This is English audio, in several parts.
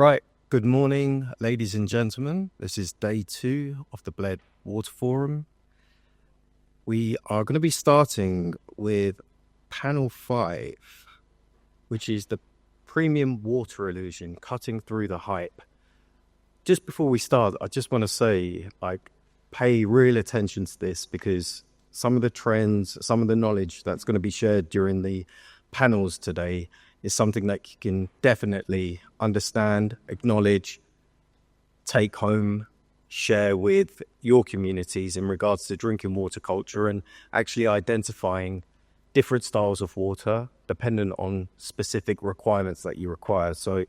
Right, good morning, ladies and gentlemen. This is day 2 of the Bled Water Forum. We are going to be starting with panel 5, which is the premium water illusion, cutting through the hype. Just before we start, I just want to say, pay real attention to this, because some of the trends, some of the knowledge that's going to be shared during the panels today is something that you can definitely understand, acknowledge, take home, share with your communities in regards to drinking water culture and actually identifying different styles of water dependent on specific requirements that you require. So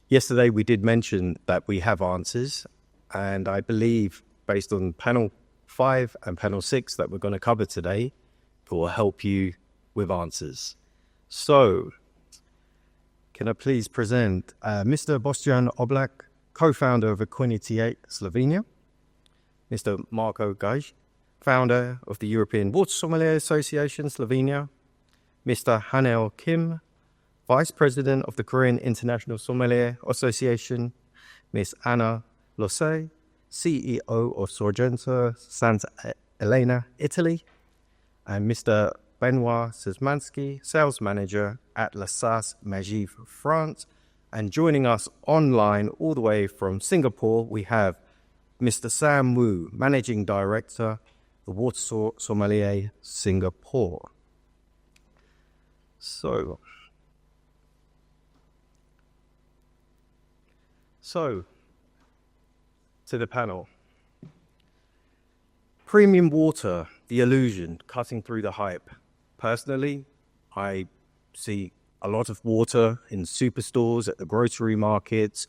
yesterday we did mention that we have answers, and I believe based on panel 5 and panel 6 that we're going to cover today, it will help you with answers. So can I please present Mr. Boštjan Oblak, co-founder of Aquinity8 Slovenia, Mr. Marko Gaj, founder of the European Water Sommelier Association Slovenia, Mr. Hanel Kim, vice president of the Korean International Sommelier Association, Ms. Anna Losey, CEO of Sorgento Santa Elena, Italy, and Mr. Benoit Szymanski, sales manager at La Sasse Magif, France. And joining us online all the way from Singapore, we have Mr. Sam Wu, managing director, the Water Sommelier Singapore. So to the panel. Premium water, the illusion, cutting through the hype. Personally, I see a lot of water in superstores, at the grocery markets.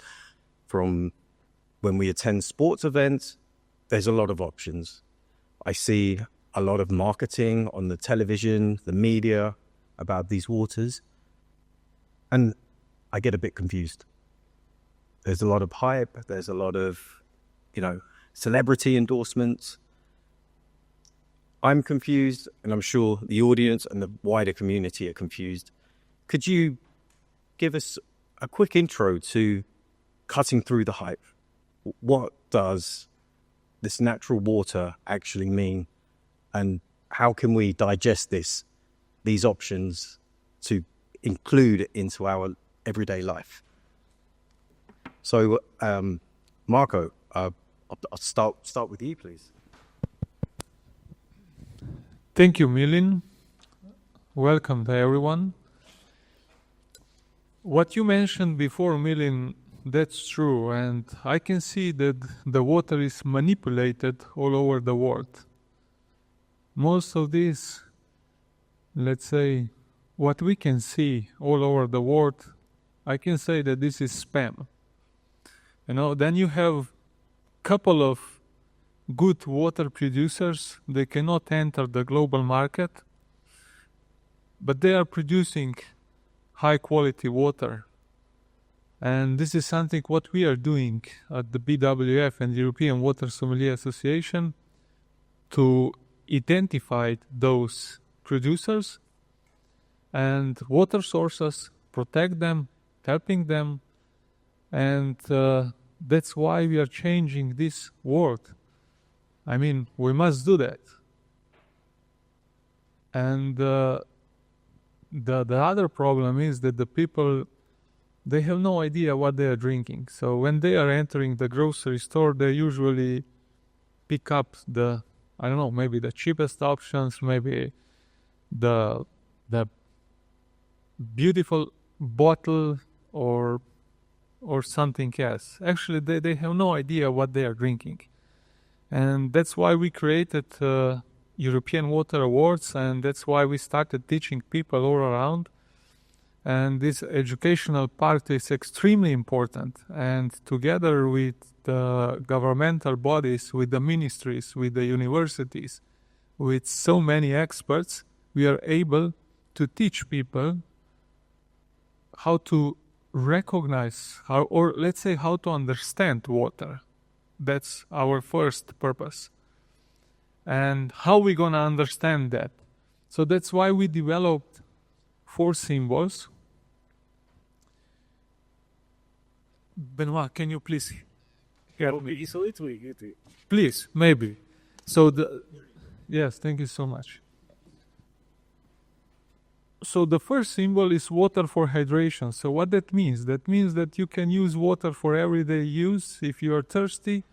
From when we attend sports events, there's a lot of options. I see a lot of marketing on the television, the media about these waters, and I get a bit confused. There's a lot of hype, there's a lot of, celebrity endorsements. I'm confused, and I'm sure the audience and the wider community are confused. Could you give us a quick intro to cutting through the hype? What does this natural water actually mean, and how can we digest these options to include into our everyday life? So, Marko, I'll start with you, please. Thank you, Milin. Welcome to everyone. What you mentioned before, Milin, that's true, and I can see that the water is manipulated all over the world. Most of this, let's say, what we can see all over the world, I can say that this is spam. Then you have couple of good water producers. They cannot enter the global market, but they are producing high quality water. And this is something what we are doing at the BWF and European Water Sommelier Association, to identify those producers and water sources, protect them, helping them, and that's why we are changing this world. I mean, we must do that. And the other problem is that the people, they have no idea what they are drinking. So when they are entering the grocery store, they usually pick up maybe the cheapest options, maybe the beautiful bottle or something else. Actually, they have no idea what they are drinking. And that's why we created European Water Awards, and that's why we started teaching people all around. And this educational part is extremely important. And together with the governmental bodies, with the ministries, with the universities, with so many experts, we are able to teach people how to recognize, how to understand water. That's our first purpose. And how we gonna understand that? So that's why we developed 4 symbols Benoit, can you please help me? Oui. Please, maybe. So yes, thank you so much. So the first symbol is water for hydration. So what that means? That means that you can use water for everyday use if you are thirsty,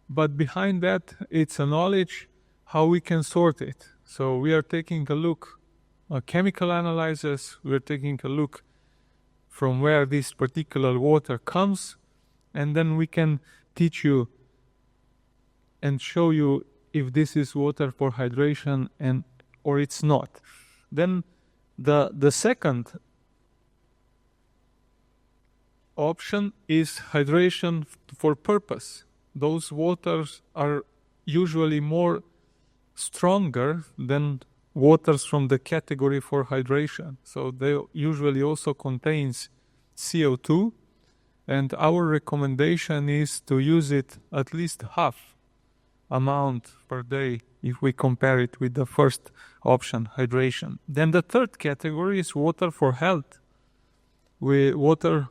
but behind that it's a knowledge how we can sort it. So we are taking a look at chemical analyzers, we're taking a look from where this particular water comes, and then we can teach you and show you if this is water for hydration and or it's not. Then the second option is hydration for purpose. Those waters are usually more stronger than waters from the category for hydration. So they usually also contains CO2, and our recommendation is to use it at least half amount per day if we compare it with the first option, hydration. Then the third category is water for health, water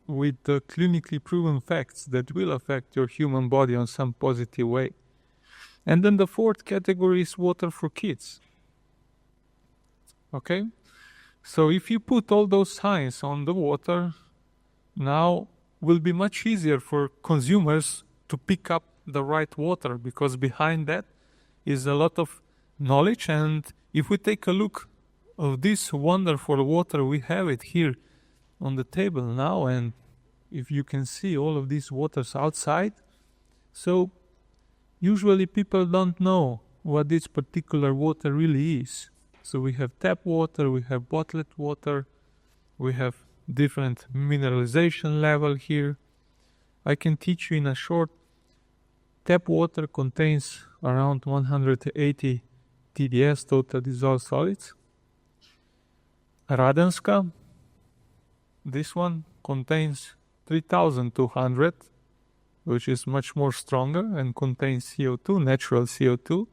with the clinically proven facts that will affect your human body on some positive way. And then the fourth category is water for kids. Okay? So if you put all those signs on the water, now will be much easier for consumers to pick up the right water, because behind that is a lot of knowledge. And if we take a look of this wonderful water, we have it here on the table now, and if you can see all of these waters outside. So usually people don't know what this particular water really is. So we have tap water, we have bottled water, we have different mineralization level here. I can teach you in a short. Tap water contains around 180 TDS, total dissolved solids. Radenska, this one contains 3200, which is much more stronger and contains CO2, natural CO2.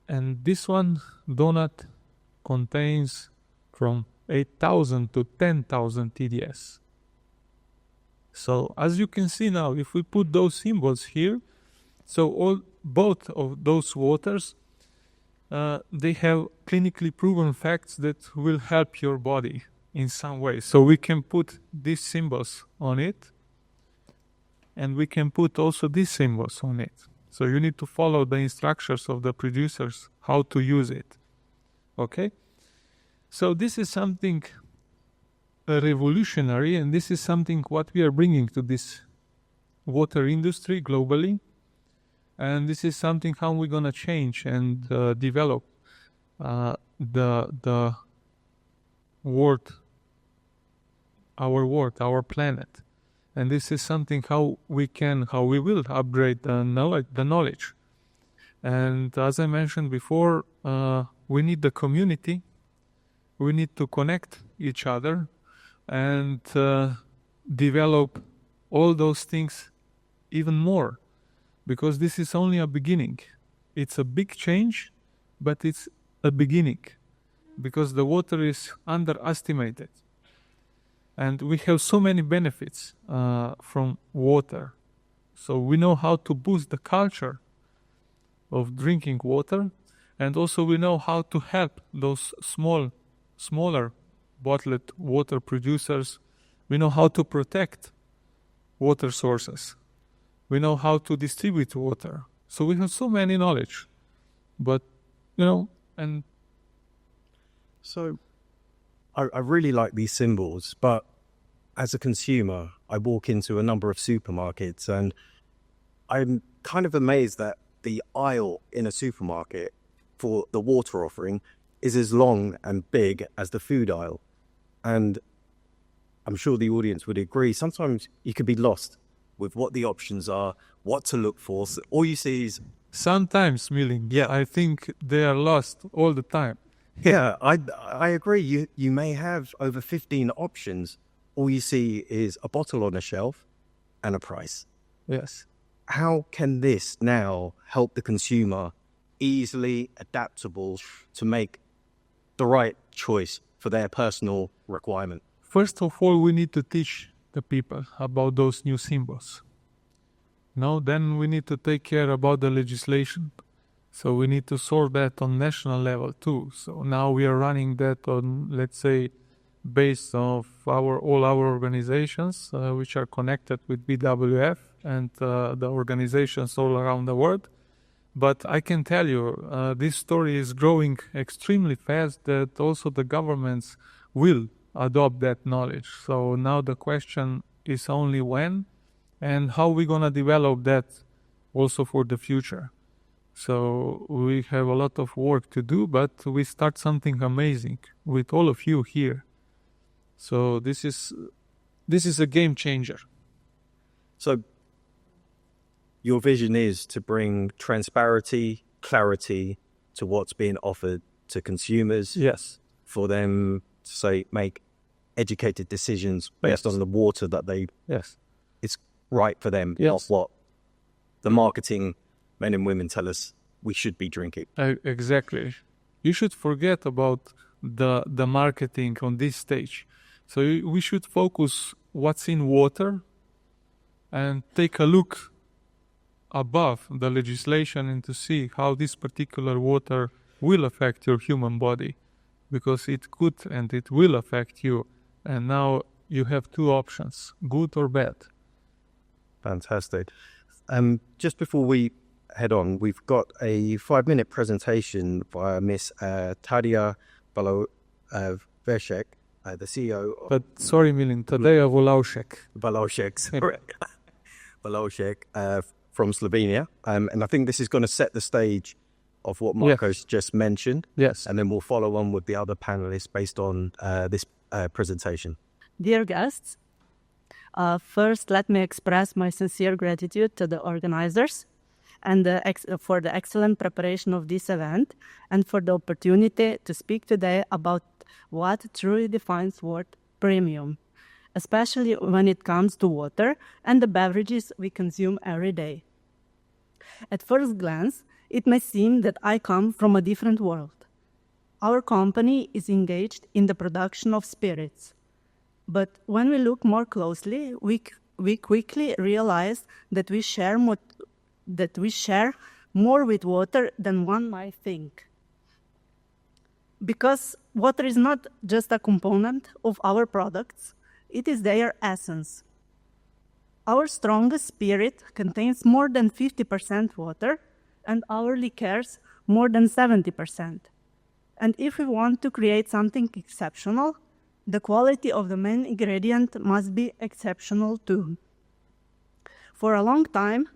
And this one, Donut, contains from 8,000 to 10,000 TDS. So as you can see now, if we put those symbols here, so both of those waters, they have clinically proven facts that will help your body in some way. So we can put these symbols on it, and we can put also these symbols on it. So you need to follow the instructions of the producers how to use it. Okay? So this is something revolutionary, and this is something what we are bringing to this water industry globally. And this is something how we're gonna change and develop the world, our planet. And this is something how we will upgrade the knowledge. And as I mentioned before, we need the community. We need to connect each other and develop all those things even more, because this is only a beginning. It's a big change, but it's a beginning, because the water is underestimated. And we have so many benefits from water. So we know how to boost the culture of drinking water, and also we know how to help those smaller bottled water producers. We know how to protect water sources. We know how to distribute water. So we have so many knowledge. But, and... So I really like these symbols, but as a consumer, I walk into a number of supermarkets and I'm kind of amazed that the aisle in a supermarket for the water offering is as long and big as the food aisle. And I'm sure the audience would agree, sometimes you could be lost with what the options are, what to look for. So all you see is... Sometimes, Milin, yeah, I think they are lost all the time. Yeah, I agree. You may have over 15 options. All you see is a bottle on a shelf and a price. Yes. How can this now help the consumer easily adaptable to make the right choice for their personal requirement? first of all, we need to teach the people about those new symbols. Then we need to take care about the legislation. So we need to solve that on national level too. So now we are running that on, let's say, based of all our organizations which are connected with BWF and the organizations all around the world. But I can tell you, this story is growing extremely fast, that also the governments will adopt that knowledge. So now the question is only when and how we're going to develop that also for the future. So we have a lot of work to do, but we start something amazing with all of you here. So this is a game changer. So your vision is to bring transparency, clarity to what's being offered to consumers. Yes. For them to say, make educated decisions based on the water that they it's right for them, not what the marketing men and women tell us we should be drinking. Exactly. You should forget about the marketing on this stage. So we should focus what's in water and take a look above the legislation and to see how this particular water will affect your human body, because it could and it will affect you. And now you have two options, good or bad. Fantastic. Just before we head on, we've got a 5-minute presentation by Miss Tadia Balowshek, the CEO of... But sorry, Milin, Tadeja Balowshek from Slovenia. And I think this is going to set the stage of what Marco's just mentioned. Yes. And then we'll follow on with the other panelists based on this presentation. Dear guests, first let me express my sincere gratitude to the organizers and for the excellent preparation of this event and for the opportunity to speak today about what truly defines word premium, especially when it comes to water and the beverages we consume every day. At first glance, it may seem that I come from a different world. Our company is engaged in the production of spirits. But when we look more closely, we quickly realize that we share more with water than one might think. Because water is not just a component of our products, it is their essence. Our strongest spirit contains more than 50% water, and our liqueurs more than 70%. And if we want to create something exceptional, the quality of the main ingredient must be exceptional too. For a long time,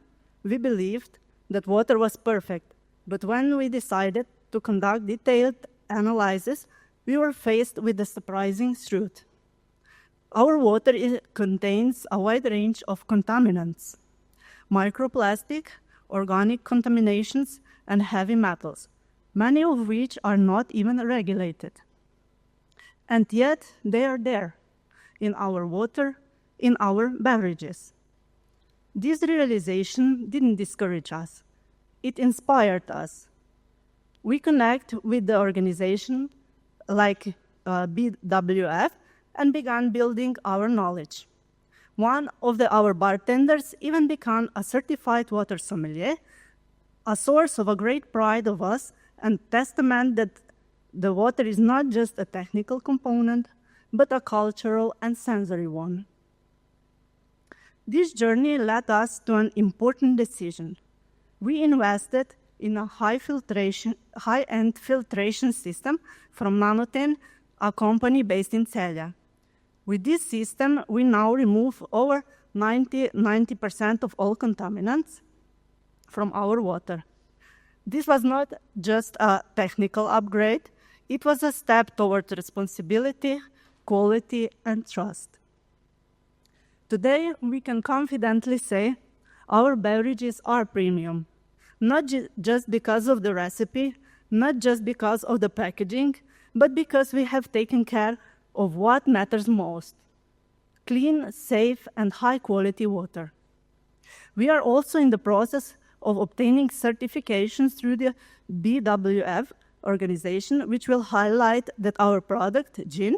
we believed that water was perfect, but when we decided to conduct detailed analysis, we were faced with the surprising truth. Our water contains a wide range of contaminants, microplastic, organic contaminations, and heavy metals, many of which are not even regulated. And yet, they are there, in our water, in our beverages. This realization didn't discourage us. It inspired us. We connect with the organization like BWF and began building our knowledge. One of our bartenders even became a certified water sommelier, a source of a great pride of us and testament that the water is not just a technical component, but a cultural and sensory one. This journey led us to an important decision. We invested in a high-end filtration system from Nanoten, a company based in Celje. With this system, we now remove over 90% of all contaminants from our water. This was not just a technical upgrade, it was a step towards responsibility, quality, and trust. Today, we can confidently say our beverages are premium, not just because of the recipe, not just because of the packaging, but because we have taken care of what matters most: clean, safe, and high-quality water. We are also in the process of obtaining certifications through the BWF organization, which will highlight that our product, gin,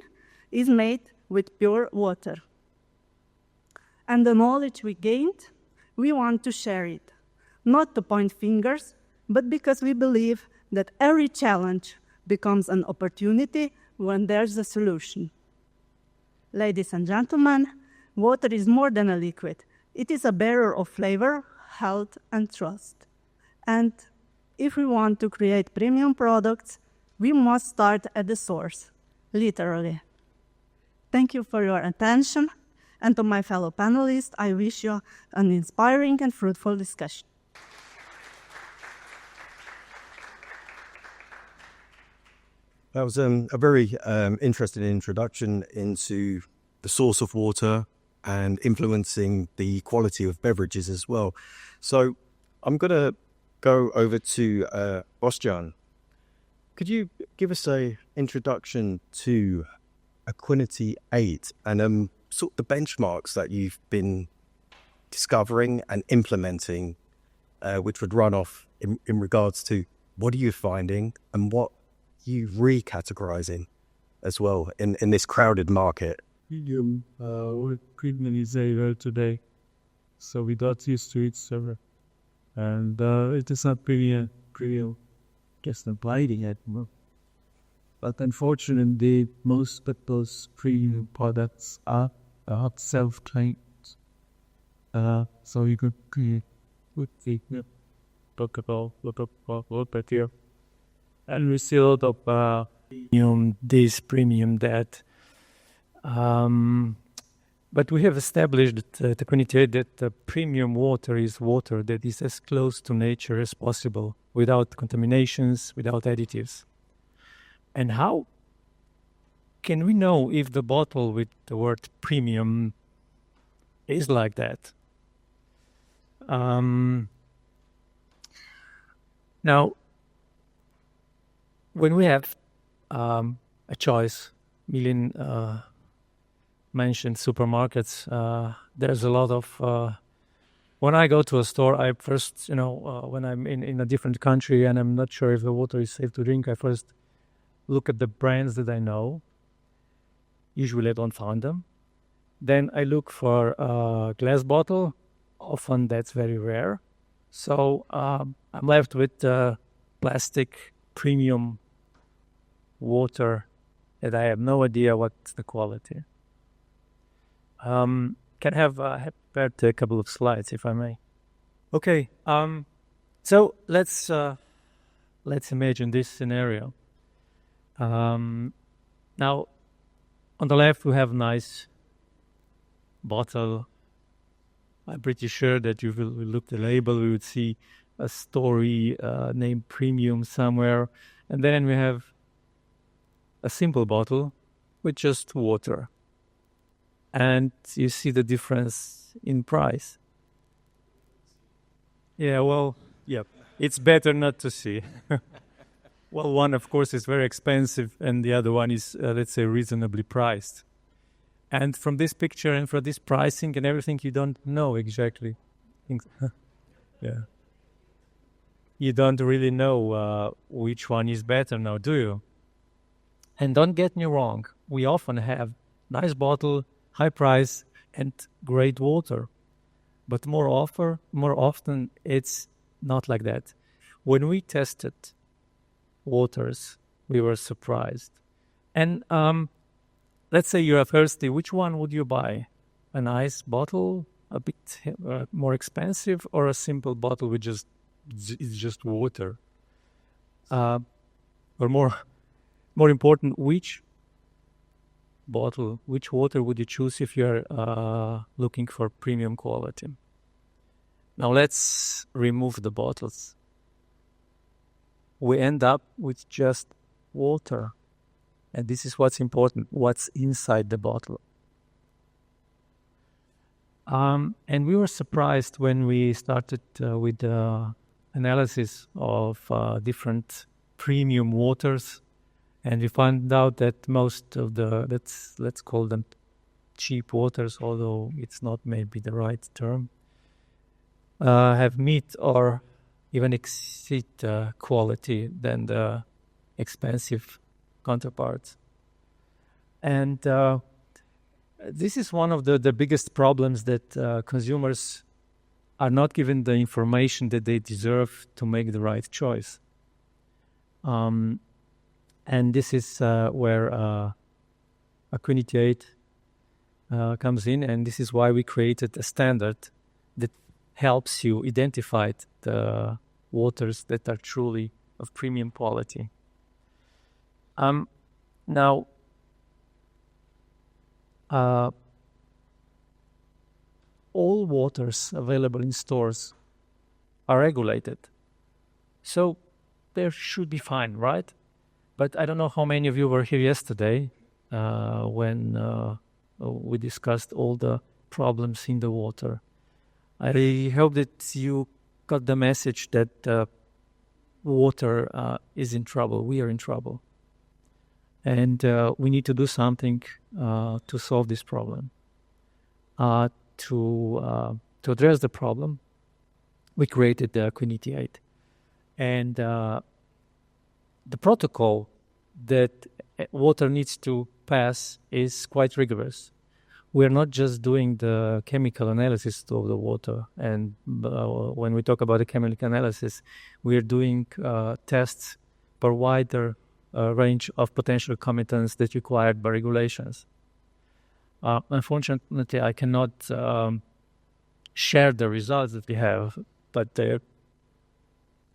is made with pure water. And the knowledge we gained, we want to share it, not to point fingers, but because we believe that every challenge becomes an opportunity when there's a solution. Ladies and gentlemen, water is more than a liquid. It is a bearer of flavor, health, and trust. And if we want to create premium products, we must start at the source, literally. Thank you for your attention, and to my fellow panelists, I wish you an inspiring and fruitful discussion. That was a very interesting introduction into the source of water and influencing the quality of beverages as well. So I'm going to go over to Bostjan. Could you give us an introduction to Aquinity8 and sort of the benchmarks that you've been discovering and implementing, which would run off in regards to what are you finding and what you recategorizing as well in this crowded market? Our treatment is very today, so we got used to it, so, and it is not pretty guess the blighting yet. But unfortunately, most of those premium products are self-claimed. So you could talk about a lot bit here. And we see a lot of premium that. But we have established at Aquinity8 that the premium water is water that is as close to nature as possible, without contaminations, without additives. And how can we know if the bottle with the word premium is like that? Now, when we have a choice, Milin mentioned supermarkets. There's a lot of... when I go to a store, I first, when I'm in a different country and I'm not sure if the water is safe to drink, I first look at the brands that I know. Usually I don't find them. Then I look for a glass bottle. Often that's very rare. So I'm left with plastic premium water that I have no idea what's the quality. Can have prepared a couple of slides, if I may. Okay, so let's imagine this scenario. Now, on the left we have a nice bottle. I'm pretty sure that you will look at the label, we would see a story named Premium somewhere, and then we have a simple bottle with just water. And you see the difference in price. Yeah, well, yeah, it's better not to see. Well, one, of course, is very expensive, and the other one is, let's say, reasonably priced. And from this picture and from this pricing and everything, you don't know exactly. Yeah. You don't really know which one is better now, do you? And don't get me wrong, we often have nice bottle, high price, and great water. But more often, it's not like that. When we tested waters, we were surprised. And let's say you are thirsty, which one would you buy? A nice bottle, a bit more expensive, or a simple bottle with it's just water? Or more important, which water would you choose if you're looking for premium quality? Now let's remove the bottles. We end up with just water. And this is what's important, what's inside the bottle. And we were surprised when we started with the analysis of different premium waters. And we found out that most of the, let's call them cheap waters, although it's not maybe the right term, have meet or even exceed quality than the expensive counterparts. And This is one of the biggest problems that consumers are not given the information that they deserve to make the right choice. And this is where Aquinity8 comes in, and this is why we created a standard that helps you identify the waters that are truly of premium quality. Now, all waters available in stores are regulated, so they should be fine, right? But I don't know how many of you were here yesterday when we discussed all the problems in the water. I hope that you got the message that water is in trouble. We are in trouble. And we need to do something to solve this problem. To address the problem, we created the Aquinity8. And the protocol that water needs to pass is quite rigorous. We're not just doing the chemical analysis of the water. And when we talk about the chemical analysis, we're doing tests per wider range of potential committance that's required by regulations. Unfortunately, I cannot share the results that we have, but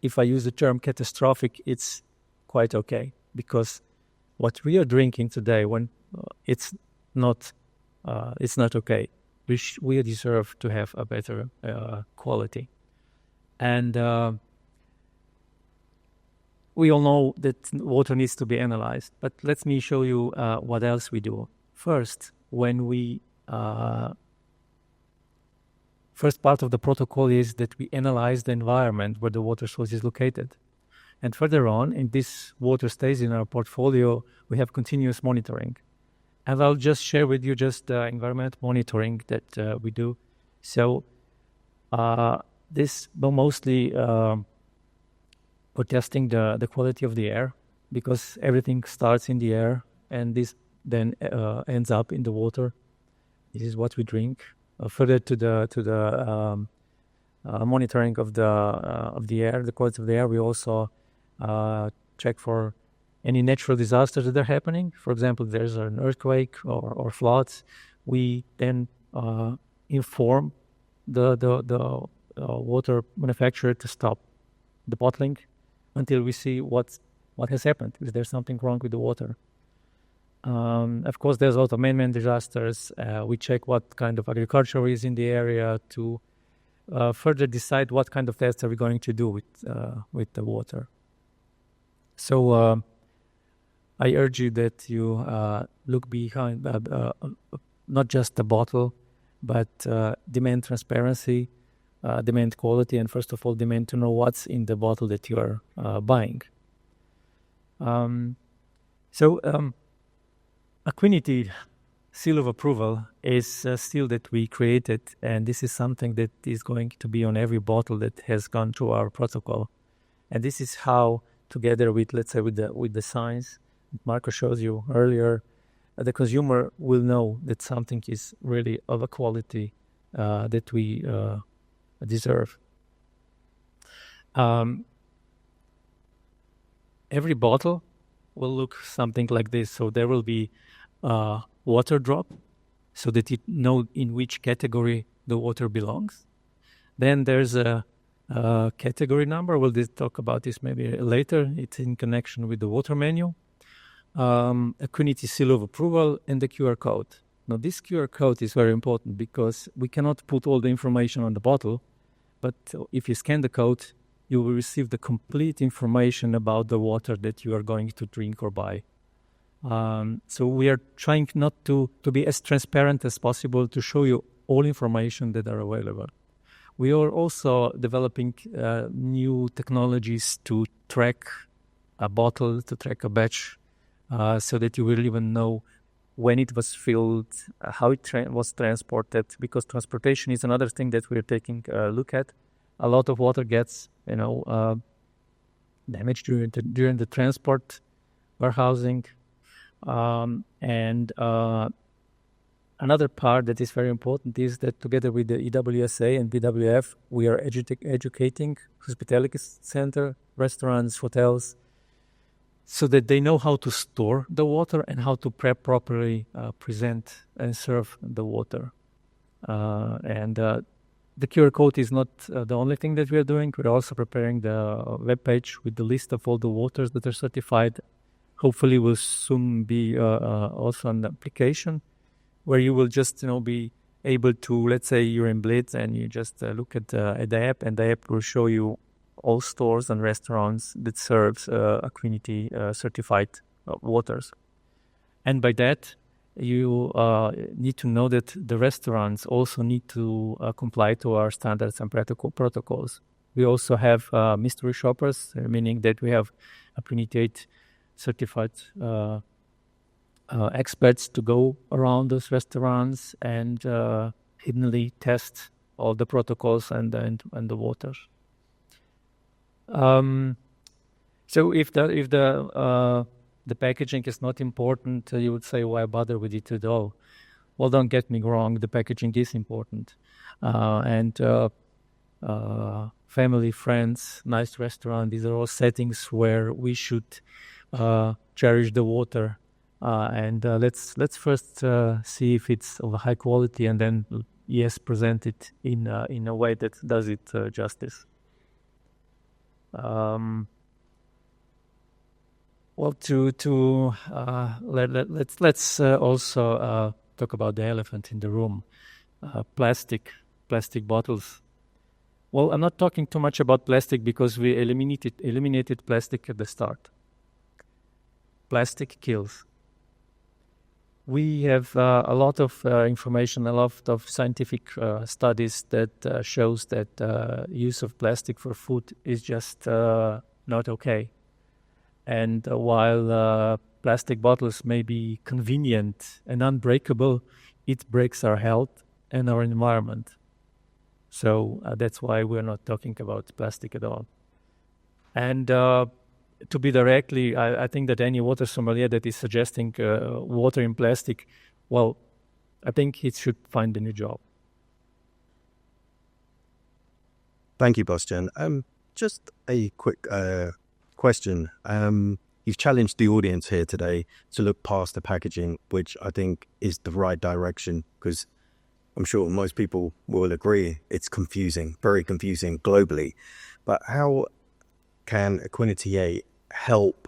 if I use the term catastrophic, it's quite okay, because what we are drinking today, when it's not okay. We deserve to have a better quality, and we all know that water needs to be analyzed. But let me show you what else we do. First, when we first part of the protocol is that we analyze the environment where the water source is located. And further on, in this water stays in our portfolio, we have continuous monitoring. And I'll just share with you just the environment monitoring that we do. So this will mostly for testing the quality of the air, because everything starts in the air and this then ends up in the water. This is what we drink. Further to the monitoring of the air, the quality of the air, we also check for any natural disasters that are happening. For example, there's an earthquake or floods. We then inform the water manufacturer to stop the bottling until we see what has happened. Is there something wrong with the water? Of course, there's also man-made disasters. We check what kind of agriculture is in the area to further decide what kind of tests are we going to do with the water. So I urge you that you look behind not just the bottle, but demand transparency, demand quality, and first of all, demand to know what's in the bottle that you are buying. Aquinity seal of approval is a seal that we created, and this is something that is going to be on every bottle that has gone through our protocol. And this is how, together with, let's say, with the signs Marco shows you earlier, the consumer will know that something is really of a quality that we deserve. Every bottle will look something like this. So there will be water drop, so that you know in which category the water belongs. Then there's a category number. We'll talk about this maybe later. It's in connection with the water menu. Aquinity seal of approval, and the QR code. Now, this QR code is very important because we cannot put all the information on the bottle, but if you scan the code, you will receive the complete information about the water that you are going to drink or buy. So we are trying not to be as transparent as possible to show you all information that are available. We are also developing new technologies to track a bottle, to track a batch, so that you will even know when it was filled, how it was transported, because transportation is another thing that we're taking a look at. A lot of water gets, damaged during the transport, warehousing, and Another part that is very important is that together with the EWSA and BWF, we are educating hospitality center, restaurants, hotels, so that they know how to store the water and how to properly present and serve the water. The QR code is not the only thing that we are doing. We're also preparing the web page with the list of all the waters that are certified. Hopefully, will soon be also an application where you will just be able to, let's say you're in Blitz and you just look at the app, and the app will show you all stores and restaurants that serves Aquinity certified waters. And by that, you need to know that the restaurants also need to comply to our standards and protocols. We also have mystery shoppers, meaning that we have Aquinity8 certified experts to go around those restaurants and hiddenly test all the protocols and the waters. So if the packaging is not important, you would say, why bother with it at all? Well, don't get me wrong, the packaging is important. Family, friends, nice restaurant, these are all settings where we should cherish the water. Let's first see if it's of a high quality, and then, yes, present it in a way that does it justice. Let's also talk about the elephant in the room, plastic bottles. Well, I'm not talking too much about plastic because we eliminated plastic at the start. Plastic kills. We have a lot of information, a lot of scientific studies that shows that use of plastic for food is just not okay. And while plastic bottles may be convenient and unbreakable, it breaks our health and our environment. So that's why we're not talking about plastic at all. And to be directly, I think that any water sommelier that is suggesting water in plastic, well, I think he should find a new job. Thank you, Bastian. Just a quick question. You've challenged the audience here today to look past the packaging, which I think is the right direction, because I'm sure most people will agree it's confusing, very confusing globally. But how can Aquinity8 help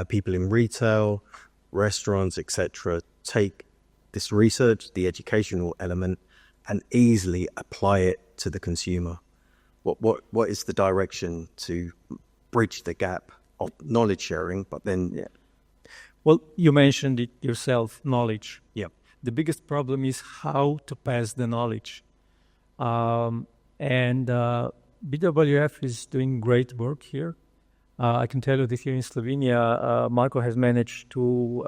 people in retail, restaurants, etc., take this research, the educational element, and easily apply it to the consumer? What is the direction to bridge the gap of knowledge sharing, but then... Yeah. Well, you mentioned it yourself, knowledge. Yeah. The biggest problem is how to pass the knowledge. BWF is doing great work here. I can tell you that here in Slovenia, Marko has managed to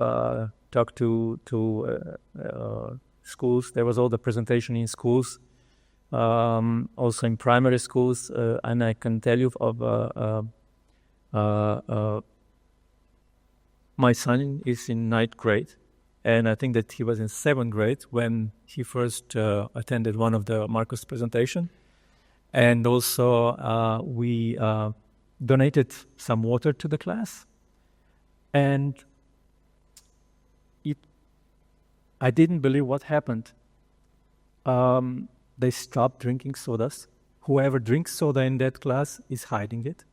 talk to schools. There was all the presentation in schools, also in primary schools, and I can tell you of my son is in 9th grade, and I think that he was in 7th grade when he first attended one of the Marko's presentation. And also we donated some water to the class. And I didn't believe what happened. They stopped drinking sodas. Whoever drinks soda in that class is hiding it.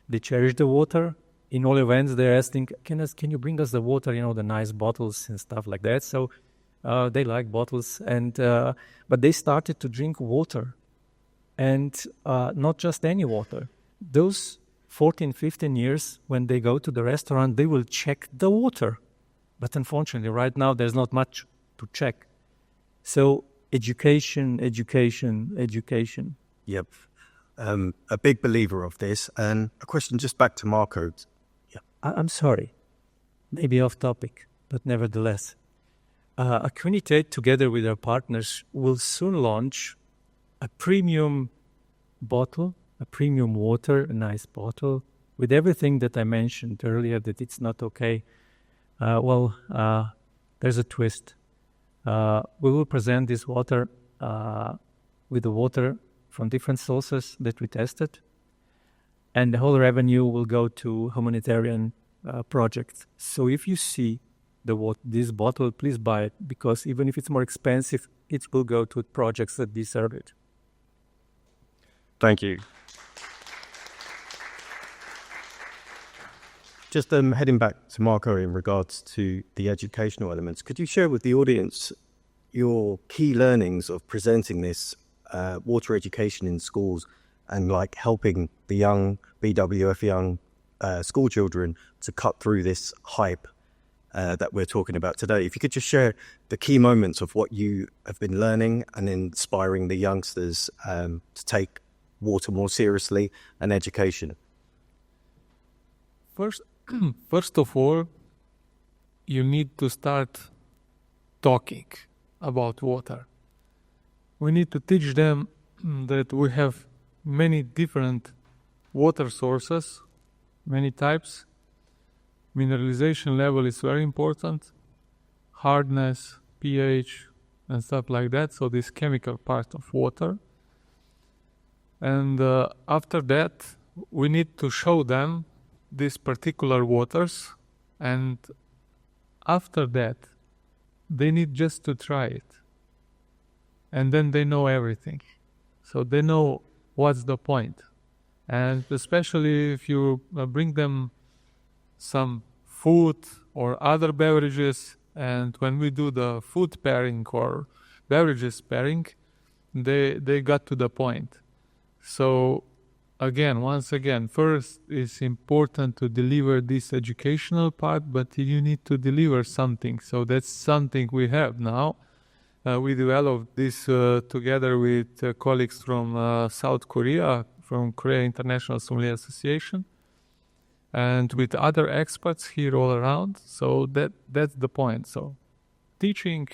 They cherish the water. In all events, they're asking, can you bring us the water, the nice bottles and stuff like that. So they like bottles, but they started to drink water. And not just any water. Those 14, 15 years, when they go to the restaurant, they will check the water. But unfortunately, right now, there's not much to check. So education. Yep. A big believer of this. And a question just back to Marko. Yeah. I'm sorry. Maybe off topic, but nevertheless. Aquinity8, together with our partners, will soon launch a premium bottle, a premium water, a nice bottle, with everything that I mentioned earlier, that it's not okay. There's a twist. We will present this water with the water from different sources that we tested, and the whole revenue will go to humanitarian projects. So if you see this bottle, please buy it, because even if it's more expensive, it will go to projects that deserve it. Thank you. Just heading back to Marco in regards to the educational elements, could you share with the audience your key learnings of presenting this water education in schools and like helping the young BWF young school children to cut through this hype that we're talking about today? If you could just share the key moments of what you have been learning and inspiring the youngsters to take water more seriously and education. First of all, you need to start talking about water. We need to teach them that we have many different water sources, many types. Mineralization level is very important, hardness, pH, and stuff like that. So this chemical part of water. And after that, we need to show them these particular waters, and after that, they need just to try it. And then they know everything. So they know what's the point. And especially if you bring them some food or other beverages, and when we do the food pairing or beverages pairing, they got to the point. So once again, first it's important to deliver this educational part, but you need to deliver something. So that's something we have now. We developed this together with colleagues from South Korea, from Korea International Sommelier Association, and with other experts here all around. So that's the point. So teaching,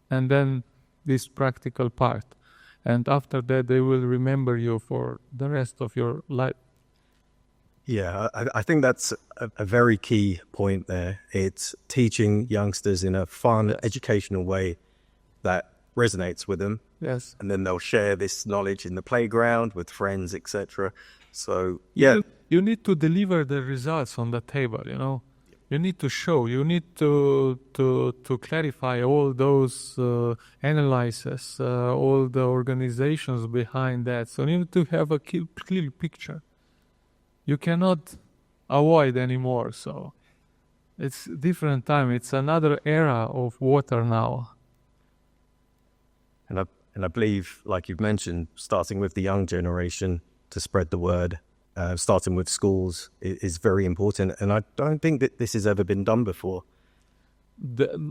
and then this practical part. And after that, they will remember you for the rest of your life. Yeah, I think that's a very key point there. It's teaching youngsters in a fun, educational way that resonates with them. Yes. And then they'll share this knowledge in the playground with friends, etc. So, yeah. You need to deliver the results on the table, you know. You need to show, you need to clarify all those analyses, all the organizations behind that. So you need to have a clear picture. You cannot avoid anymore. So it's different time. It's another era of water now. And I believe, like you've mentioned, starting with the young generation to spread the word, starting with schools is very important. And I don't think that this has ever been done before.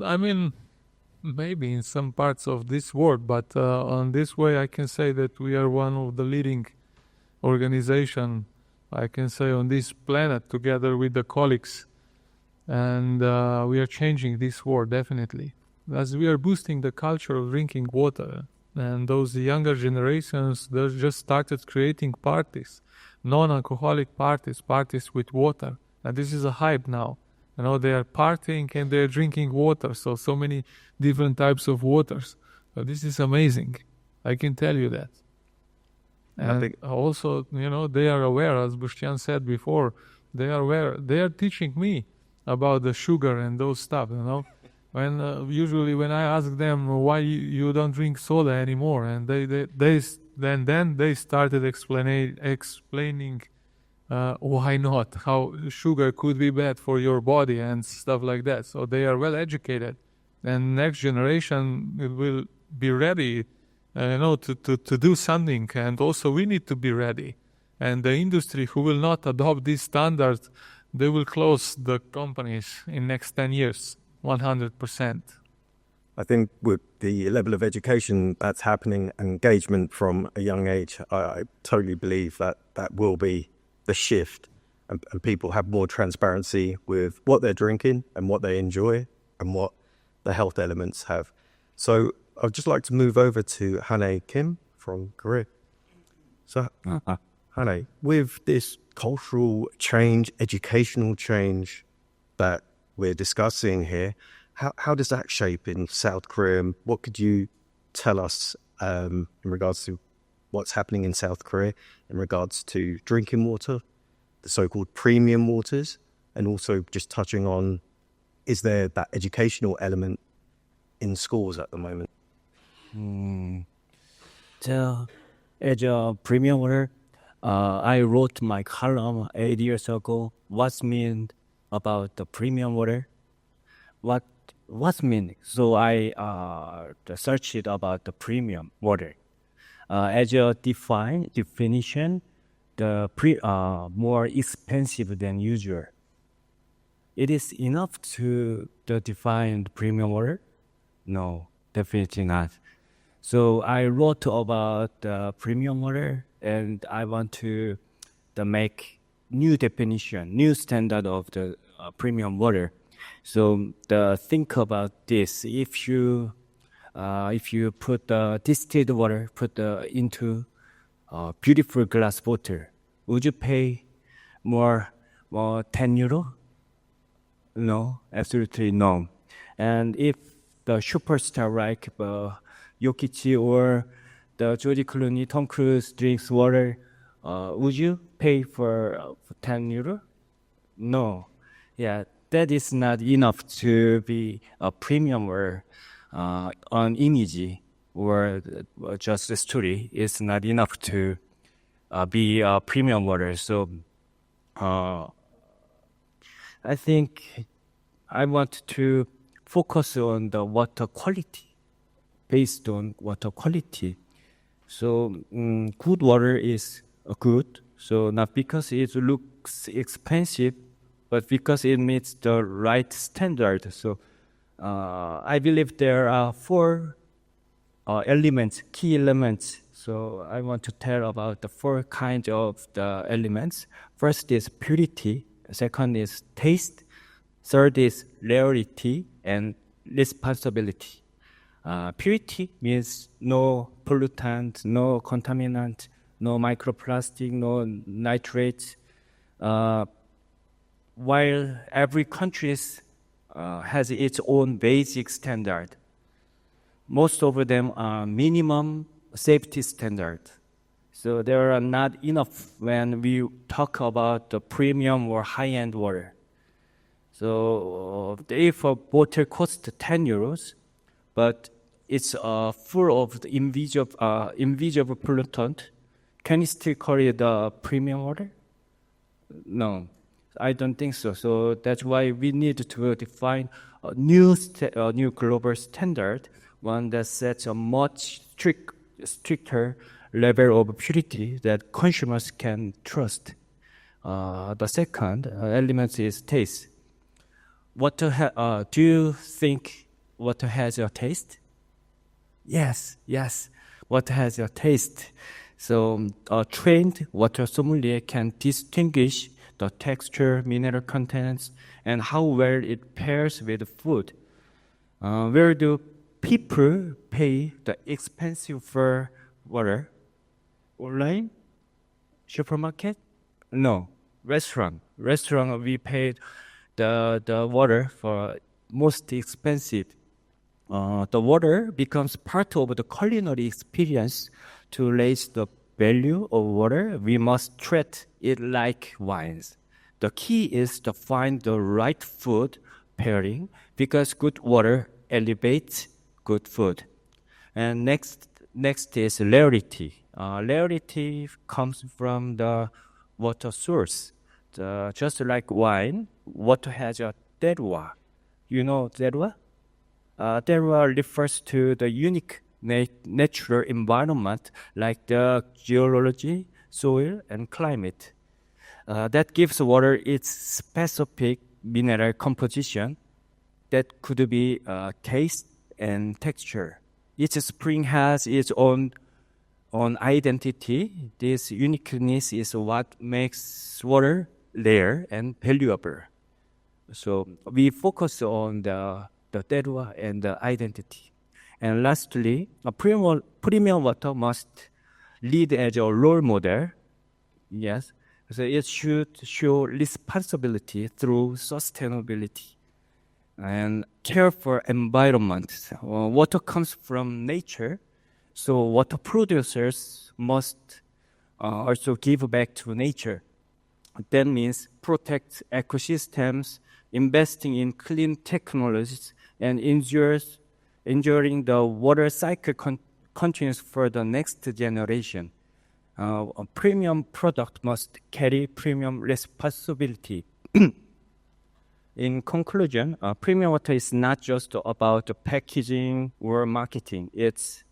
I mean, maybe in some parts of this world, but on this way I can say that we are one of the leading organization, I can say, on this planet together with the colleagues. And we are changing this world, definitely. As we are boosting the culture of drinking water. And those younger generations, they just started creating parties, non-alcoholic parties with water. And this is a hype now. You know, they are partying and they're drinking water. So many different types of waters. So this is amazing. I can tell you that. And also, you know, they are aware, as Boštjan said before, they are aware. They are teaching me about the sugar and those stuff, you know. Usually when I ask them why you don't drink soda anymore, and they started explaining why not, how sugar could be bad for your body and stuff like that. So they are well educated, and next generation will be ready, to do something. And also we need to be ready. And the industry who will not adopt these standards, they will close the companies in next 10 years. 100%. I think with the level of education that's happening, engagement from a young age, I totally believe that will be the shift, and people have more transparency with what they're drinking and what they enjoy and what the health elements have. So I'd just like to move over to Hane Kim from Korea. So Hane, with this cultural change, educational change that we're discussing here, How does that shape in South Korea? And what could you tell us in regards to what's happening in South Korea in regards to drinking water, the so-called premium waters, and also just touching on, is there that educational element in schools at the moment? As a premium water, I wrote my column 8 years ago. What's mean about the premium water? What's mean? So I searched it about the premium water. As a definition, the more expensive than usual. It is enough to define the premium water? No, definitely not. So I wrote about the premium water, and I want to make new definition, new standard of the premium water. So think about this: if you put the distilled water into beautiful glass bottle, would you pay more 10 euro? No, absolutely no. And if the superstar like Jokic or the George Clooney, Tom Cruise drinks water, would you pay for 10 euro? No. Yeah, that is not enough to be a premium or on image or just a story. It's not enough to be a premium water. So I think I want to focus on the water quality, based on water quality. So good water is good. So not because it looks expensive, but because it meets the right standard. So I believe there are 4 elements, key elements. So I want to tell about the 4 kinds of the elements. First is purity. Second is taste. Third is rarity and responsibility. Purity means no pollutant, no contaminant, no microplastic, no nitrates. While every country has its own basic standard, most of them are minimum safety standard. So there are not enough when we talk about the premium or high-end water. So if a bottle costs 10 euros, but it's full of the invisible pollutant, can you still call it a premium water? No, I don't think so. So that's why we need to define a new global standard, one that sets a much stricter level of purity that consumers can trust. The second element is taste. Do you think water has a taste? Yes. Water has a taste. So a trained water sommelier can distinguish the texture, mineral contents, and how well it pairs with food. Where do people pay the expensive for water? Online? Supermarket? No. Restaurant, we paid the water for most expensive. The water becomes part of the culinary experience. To raise the value of water, we must treat it like wines. The key is to find the right food pairing, because good water elevates good food. And next is rarity. Rarity comes from the water source. Just like wine, water has a terroir. You know terroir? Terroir refers to the unique natural environment, like the geology, soil, and climate. That gives water its specific mineral composition that could be taste and texture. Each spring has its own identity. This uniqueness is what makes water rare and valuable. So we focus on the terroir and the identity. And lastly, a premium water must lead as a role model. Yes, so it should show responsibility through sustainability. and care for environment. Water comes from nature, so water producers must also give back to nature. That means protect ecosystems, investing in clean technologies, and ensuring the water cycle continues for the next generation. A premium product must carry premium responsibility. In conclusion, premium water is not just about packaging or marketing. It's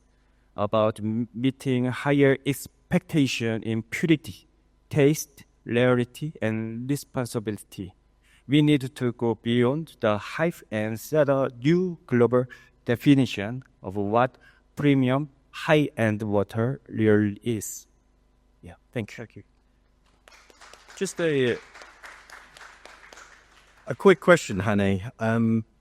about meeting higher expectation in purity, taste, rarity, and responsibility. We need to go beyond the hype and set a new global definition of what premium high-end water really is. Yeah, thank you. Just a quick question, Hane.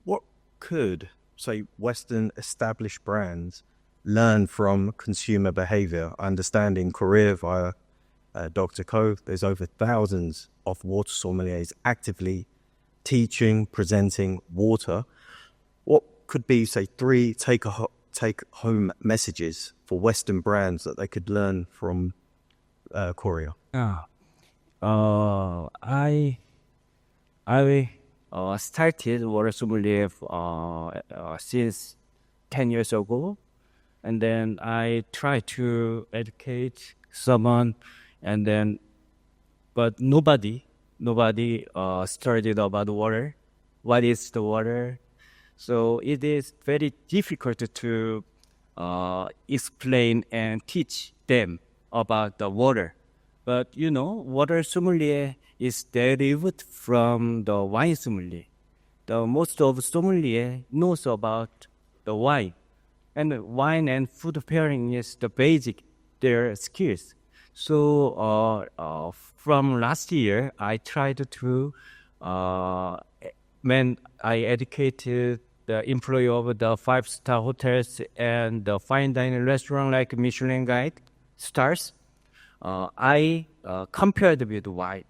What could, say, Western established brands learn from consumer behavior? I understand in Korea via Dr. Ko, there's over thousands of water sommeliers actively teaching, presenting water. What could be, say, 3 take-home messages for Western brands that they could learn from Korea? I started water sommelier since 10 years ago, and then I tried to educate someone, and then but nobody studied about water. What is the water? So it is very difficult to explain and teach them about the water. But water sommelier is derived from the wine sommelier. The most of sommelier knows about the wine, and wine and food pairing is the basic their skills. So from last year, I tried to when I educated the employee of the 5-star hotels and the fine dining restaurant like Michelin Guide stars, I compared with wine,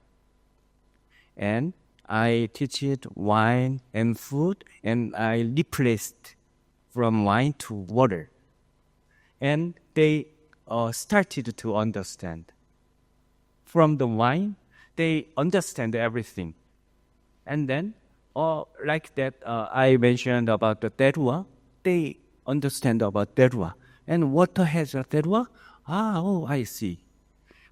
and I teach it wine and food, and I replaced from wine to water, and they started to understand. From the wine, they understand everything, and then like that, I mentioned about the terroir. They understand about terroir, and water has a terroir. I see.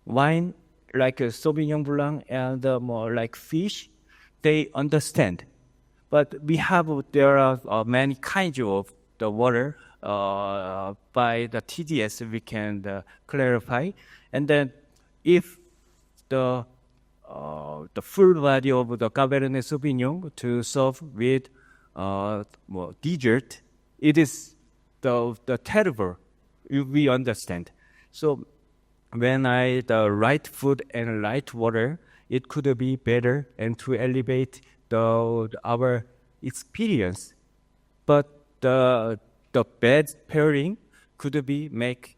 Wine, like a Sauvignon Blanc and more like fish, they understand. But there are many kinds of the water. By the TDS, we can clarify. And then if the full body of the Cabernet Sauvignon to serve with dessert, it is the terroir. We understand. So when the right food and right water, it could be better and to elevate our experience. But the bad pairing could be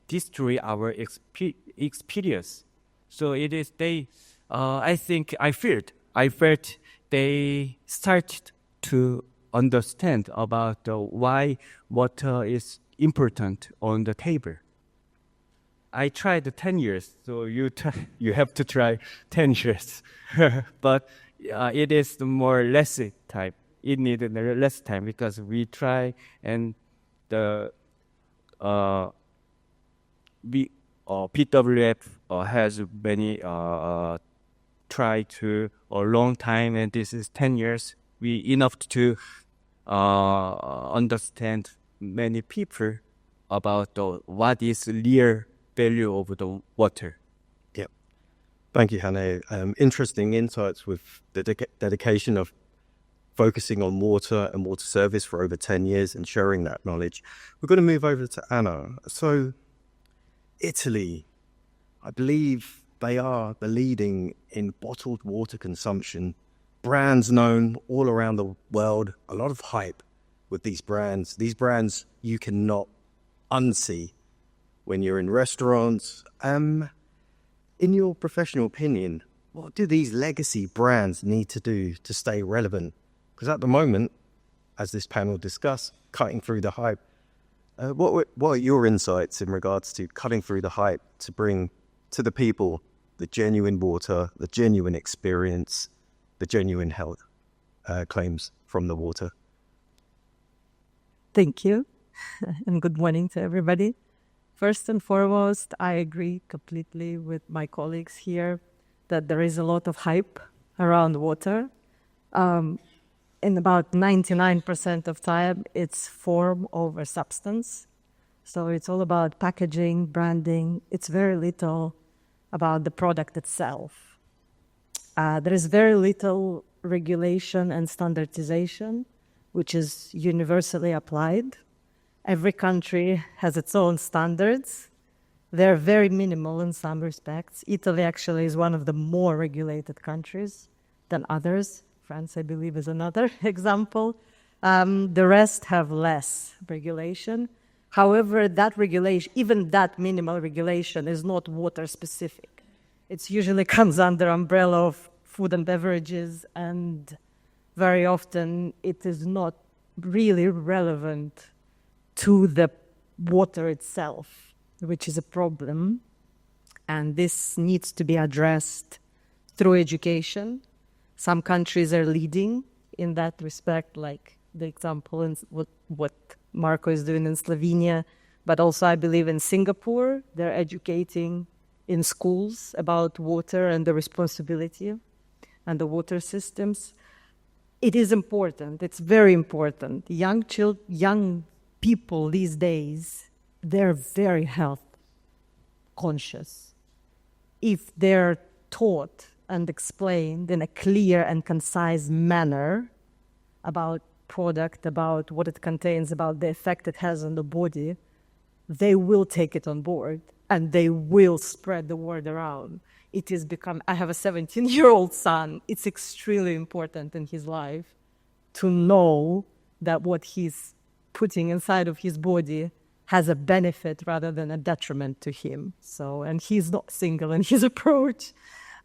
destroy our experience. So it is I felt they started to understand about why water is important on the table. I tried 10 years, so you have to try 10 years. But it is less time. It needed less time because we try, and the BWF has many try to a long time, and this is 10 years. We enough to understand many people about what is real value of the water. Yep. Thank you, Hane. Interesting insights with the dedication of focusing on water and water service for over 10 years and sharing that knowledge. We're going to move over to Anna. So Italy, I believe they are the leading in bottled water consumption. Brands known all around the world, a lot of hype with these brands. These brands you cannot unsee when you're in restaurants. In your professional opinion, what do these legacy brands need to do to stay relevant? Because at the moment, as this panel discussed, cutting through the hype. What are your insights in regards to cutting through the hype to bring to the people the genuine water, the genuine experience, the genuine health claims from the water? Thank you, and good morning to everybody. First and foremost, I agree completely with my colleagues here that there is a lot of hype around water. In about 99% of time, it's form over substance. So it's all about packaging, branding. It's very little about the product itself. There is very little regulation and standardization, which is universally applied. Every country has its own standards. They're very minimal in some respects. Italy actually is one of the more regulated countries than others. France, I believe, is another example. The rest have less regulation. However, that regulation, even that minimal regulation, is not water specific. It usually comes under umbrella of food and beverages, and very often it is not really relevant to the water itself, which is a problem. And this needs to be addressed through education. Some countries are leading in that respect, like the example in what Marco is doing in Slovenia, but also I believe in Singapore, they're educating in schools about water and the responsibility and the water systems. It is important. It's very important. Young people these days, they're very health conscious. If they're taught and explained in a clear and concise manner about product, about what it contains, about the effect it has on the body, they will take it on board and they will spread the word around. It has become, I have a 17-year-old son. It's extremely important in his life to know that what he's putting inside of his body has a benefit rather than a detriment to him. So, and he's not single in his approach.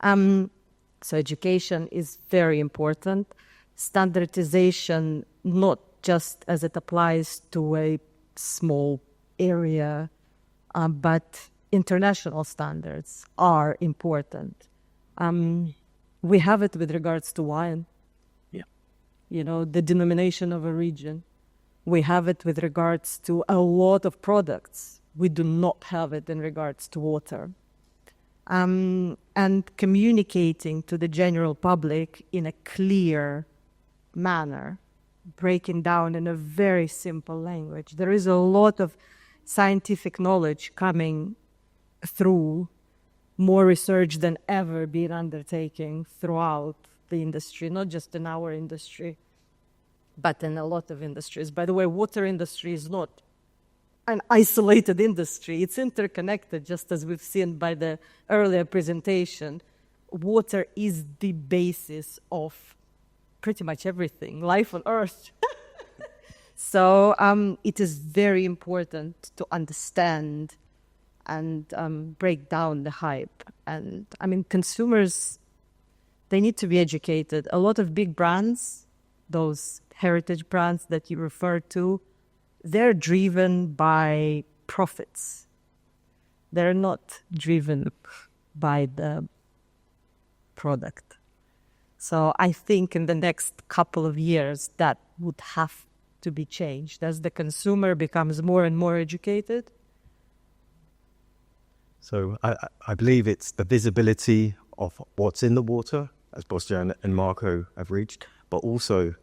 So education is very important. Standardization, not just as it applies to a small area, but international standards are important. We have it with regards to wine. Yeah. You know, the denomination of a region. We have it with regards to a lot of products. We do not have it in regards to water. And communicating to the general public in a clear manner, breaking down in a very simple language. There is a lot of scientific knowledge coming through, more research than ever been undertaken throughout the industry, not just in our industry, but in a lot of industries. By the way, water industry is not an isolated industry. It's interconnected, just as we've seen by the earlier presentation. Water is the basis of pretty much everything, life on Earth. So it is very important to understand and break down the hype. And I mean, consumers, they need to be educated. A lot of big brands, those heritage brands that you refer to, they're driven by profits. They're not driven by the product. So I think in the next couple of years that would have to be changed as the consumer becomes more and more educated. So I believe it's the visibility of what's in the water, as Boštjan and Marco have reached, but also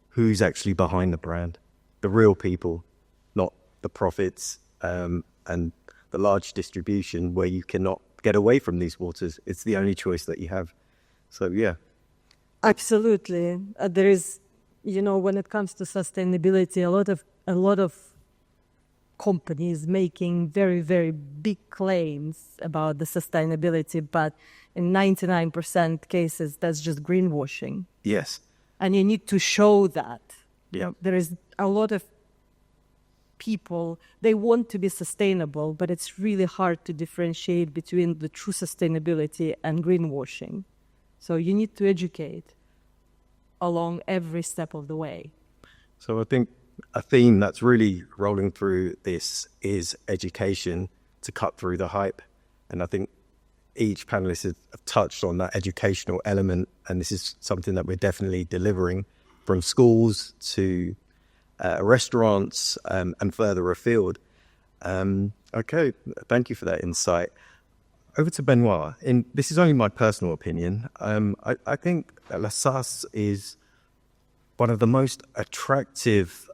who's actually behind the brand. The real people, not the profits and the large distribution where you cannot get away from these waters. It's the only choice that you have. So, yeah. Absolutely. There is, you know, when it comes to sustainability, a lot of companies making very, very big claims about the sustainability, but in 99% cases, that's just greenwashing. Yes. And you need to show that. Yeah. There is a lot of people, they want to be sustainable, but it's really hard to differentiate between the true sustainability and greenwashing. So you need to educate along every step of the way. So I think a theme that's really rolling through this is education to cut through the hype. And I think each panelist has touched on that educational element. And this is something that we're definitely delivering from schools to restaurants and further afield. Okay, thank you for that insight. Over to Benoit. This is only my personal opinion. I think that La Sasse is one of the most attractive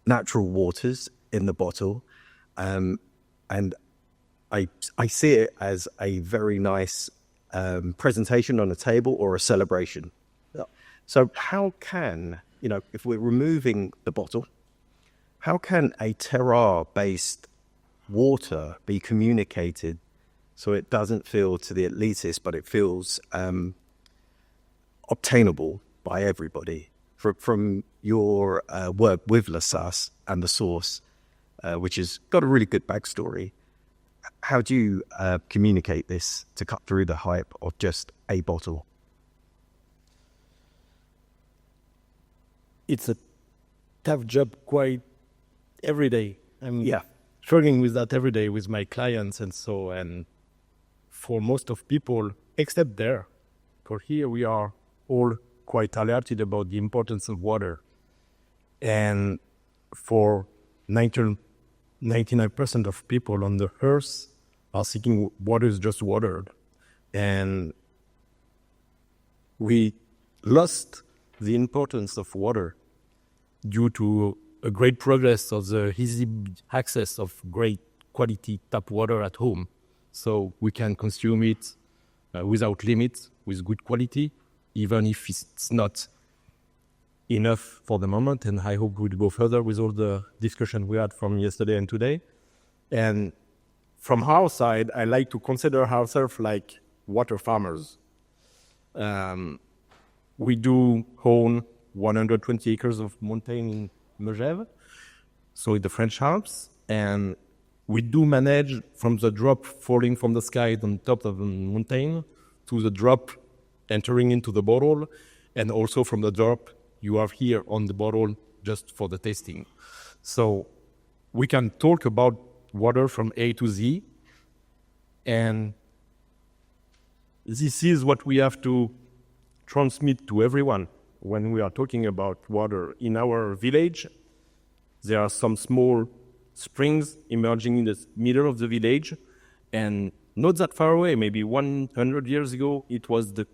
natural waters in the bottle. And I see it as a very nice presentation on a table or a celebration. So how can, if we're removing the bottle, how can a terroir-based water be communicated so it doesn't feel to the elitist, but it feels obtainable by everybody? From your work with La Sasse and the source, which has got a really good backstory, how do you communicate this to cut through the hype of just a bottle? It's a tough job quite every day. I'm struggling with that every day with my clients and so, and for most of people, except there, for here we are all quite alerted about the importance of water. And for 99% of people on the earth are thinking water is just water. And we lost the importance of water due to a great progress of the easy access of great quality tap water at home. So we can consume it without limits, with good quality, even if it's not enough for the moment. And I hope we'll go further with all the discussion we had from yesterday and today. And from our side, I like to consider ourselves like water farmers. We do own 120 acres of mountain in Megève, so in the French Alps, and we do manage from the drop falling from the sky on top of the mountain to the drop entering into the bottle, and also from the drop you have here on the bottle just for the tasting. So we can talk about water from A to Z, and this is what we have to transmit to everyone when we are talking about water. In our village, there are some small springs emerging in the middle of the village, and not that far away, maybe 100 years ago, it was the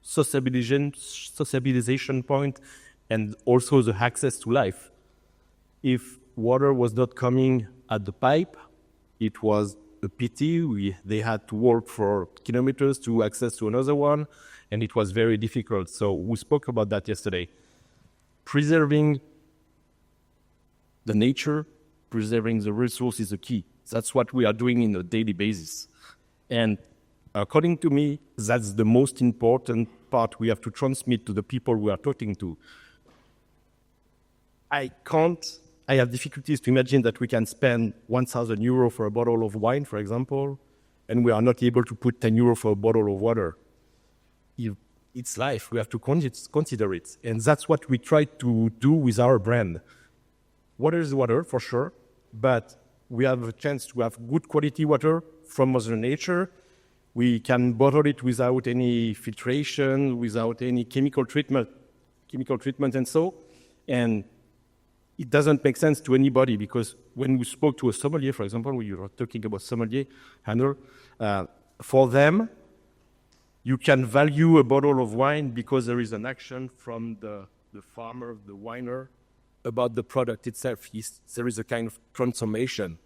sociabilization point and also the access to life. If water was not coming at the pipe, it was a pity. They had to walk for kilometers to access to another one, and it was very difficult. So we spoke about that yesterday. Preserving the nature, preserving the resource is the key. That's what we are doing on a daily basis. And according to me, that's the most important part we have to transmit to the people we are talking to. I have difficulties to imagine that we can spend 1,000 euro for a bottle of wine, for example, and we are not able to put 10 euro for a bottle of water. It's life. We have to consider it. And that's what we try to do with our brand. Water is water, for sure, but we have a chance to have good quality water from Mother Nature. We can bottle it without any filtration, without any chemical treatment and so. And it doesn't make sense to anybody, because when we spoke to a sommelier, for example, when you were talking about sommelier handler, for them, you can value a bottle of wine because there is an action from the farmer, the winer, about the product itself. There is a kind of transformation.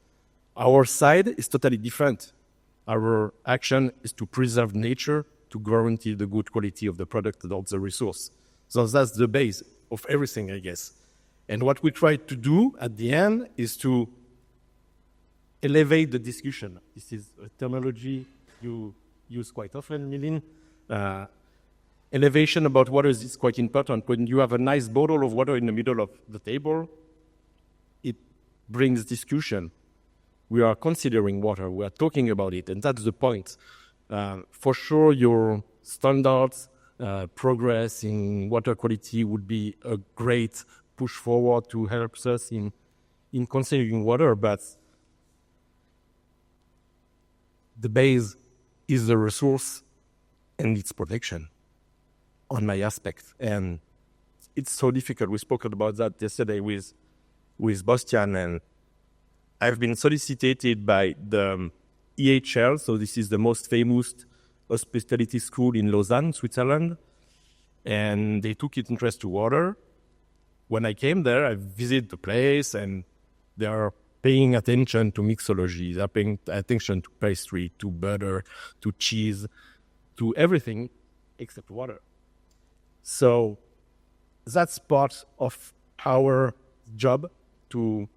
Our side is totally different. Our action is to preserve nature, to guarantee the good quality of the product and of the resource. So that's the base of everything, I guess. And what we try to do at the end is to elevate the discussion. This is a terminology you use quite often, Milin. Elevation about water is quite important. When you have a nice bottle of water in the middle of the table, it brings discussion. We are considering water, we are talking about it, and that's the point. For sure, your standards progress in water quality would be a great push forward to help us in conserving water, but the base is the resource and its protection on my aspect. And it's so difficult. We spoke about that yesterday with Bastian, and I've been solicited by the EHL, so this is the most famous hospitality school in Lausanne, Switzerland, and they took interest to water. When I came there, I visited the place, and they are paying attention to mixology, they're paying attention to pastry, to butter, to cheese, to everything except water. So that's part of our job, to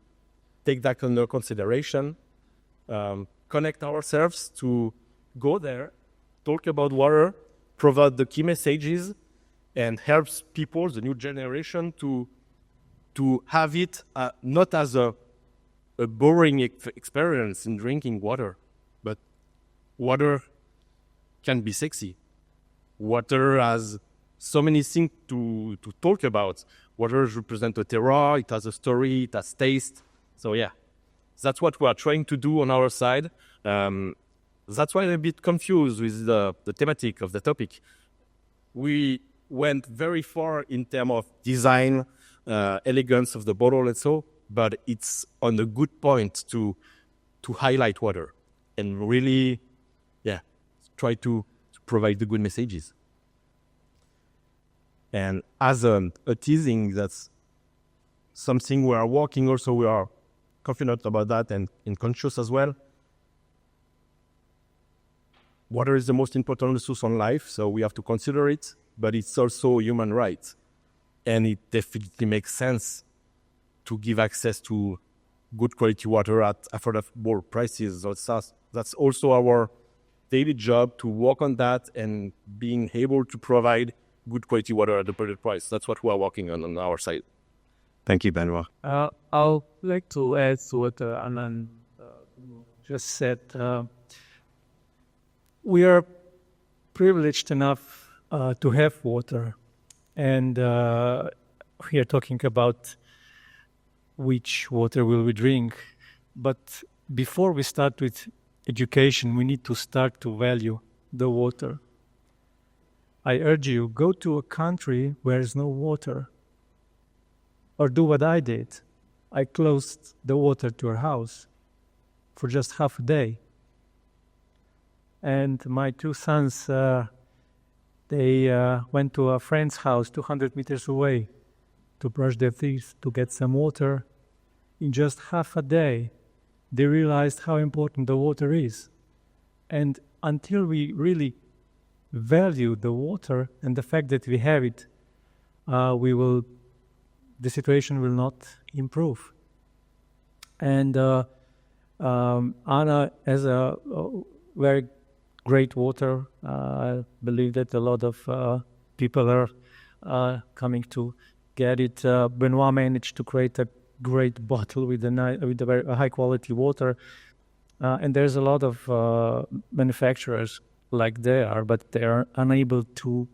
take that under consideration, connect ourselves to go there, talk about water, provide the key messages, and helps people, the new generation, to have it not as a boring experience in drinking water, but water can be sexy. Water has so many things to talk about. Water represents a terroir, it has a story, it has taste. So yeah, that's what we are trying to do on our side. That's why I'm a bit confused with the thematic of the topic. We went very far in terms of design, elegance of the bottle and so, but it's on a good point to highlight water and really, try to provide the good messages. And as a teasing, that's something we are working also, we are confident about that and conscious as well. Water is the most important resource on life, so we have to consider it, but it's also a human right. And it definitely makes sense to give access to good quality water at affordable prices. So that's also our daily job, to work on that and being able to provide good quality water at a better price. That's what we are working on our side. Thank you, Benoit. I'd like to add to what Anand just said. We are privileged enough to have water, and we are talking about which water will we drink. But before we start with education, we need to start to value the water. I urge you, go to a country where there's no water, or do what I did. I closed the water to our house for just half a day. And my two sons, they went to a friend's house 200 meters away to brush their teeth, to get some water. In just half a day, they realized how important the water is. And until we really value the water and the fact that we have it, the situation will not improve. And Anna has a very great water. I believe that a lot of people are coming to get it. Benoit managed to create a great bottle with a very high quality water. And there's a lot of manufacturers like they are, but they are unable to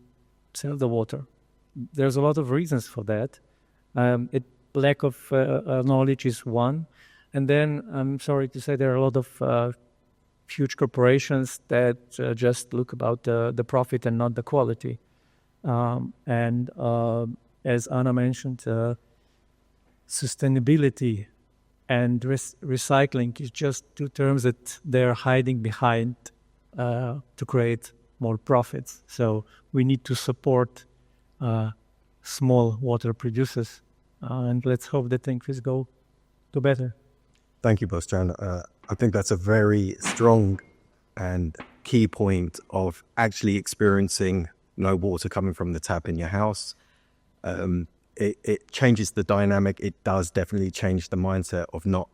sell the water. There's a lot of reasons for that. Lack of knowledge is one. And then, I'm sorry to say, there are a lot of huge corporations that just look about the profit and not the quality. And as Anna mentioned, sustainability and recycling is just two terms that they're hiding behind to create more profits. So we need to support small water producers, and let's hope that things go to better. Thank you, Bastian. I think that's a very strong and key point of actually experiencing no water coming from the tap in your house. It changes the dynamic. It does definitely change the mindset of not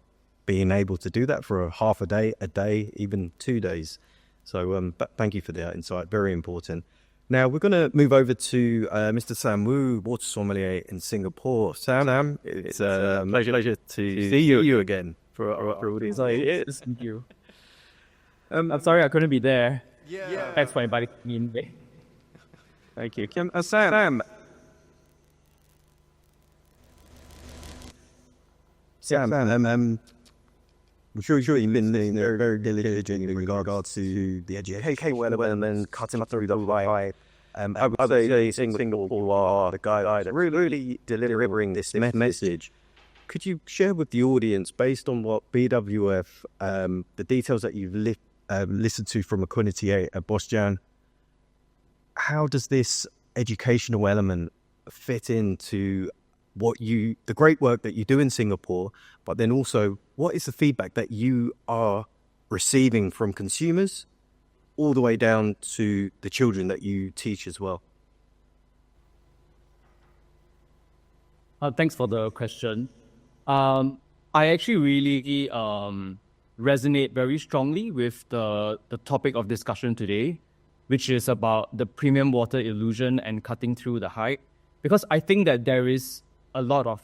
being able to do that for half a day, even 2 days. So but thank you for that insight. Very important. Now we're going to move over to Mr. Sam Wu, water sommelier in Singapore. Sam, it's a pleasure to see you again for all these years. Thank you. I'm sorry I couldn't be there. Thanks for inviting me in. Thank you. Sam. I'm sure you've been very diligent in regards to the education and then cutting through the why. I say single or the guy that really delivering this message. Could you share with the audience, based on what BWF, the details that you've listened to from Aquinity8 at Bosjan, how does this educational element fit into the great work that you do in Singapore, but then also what is the feedback that you are receiving from consumers all the way down to the children that you teach as well? Thanks for the question. I actually really resonate very strongly with the topic of discussion today, which is about the premium water illusion and cutting through the hype. Because I think that there is a lot of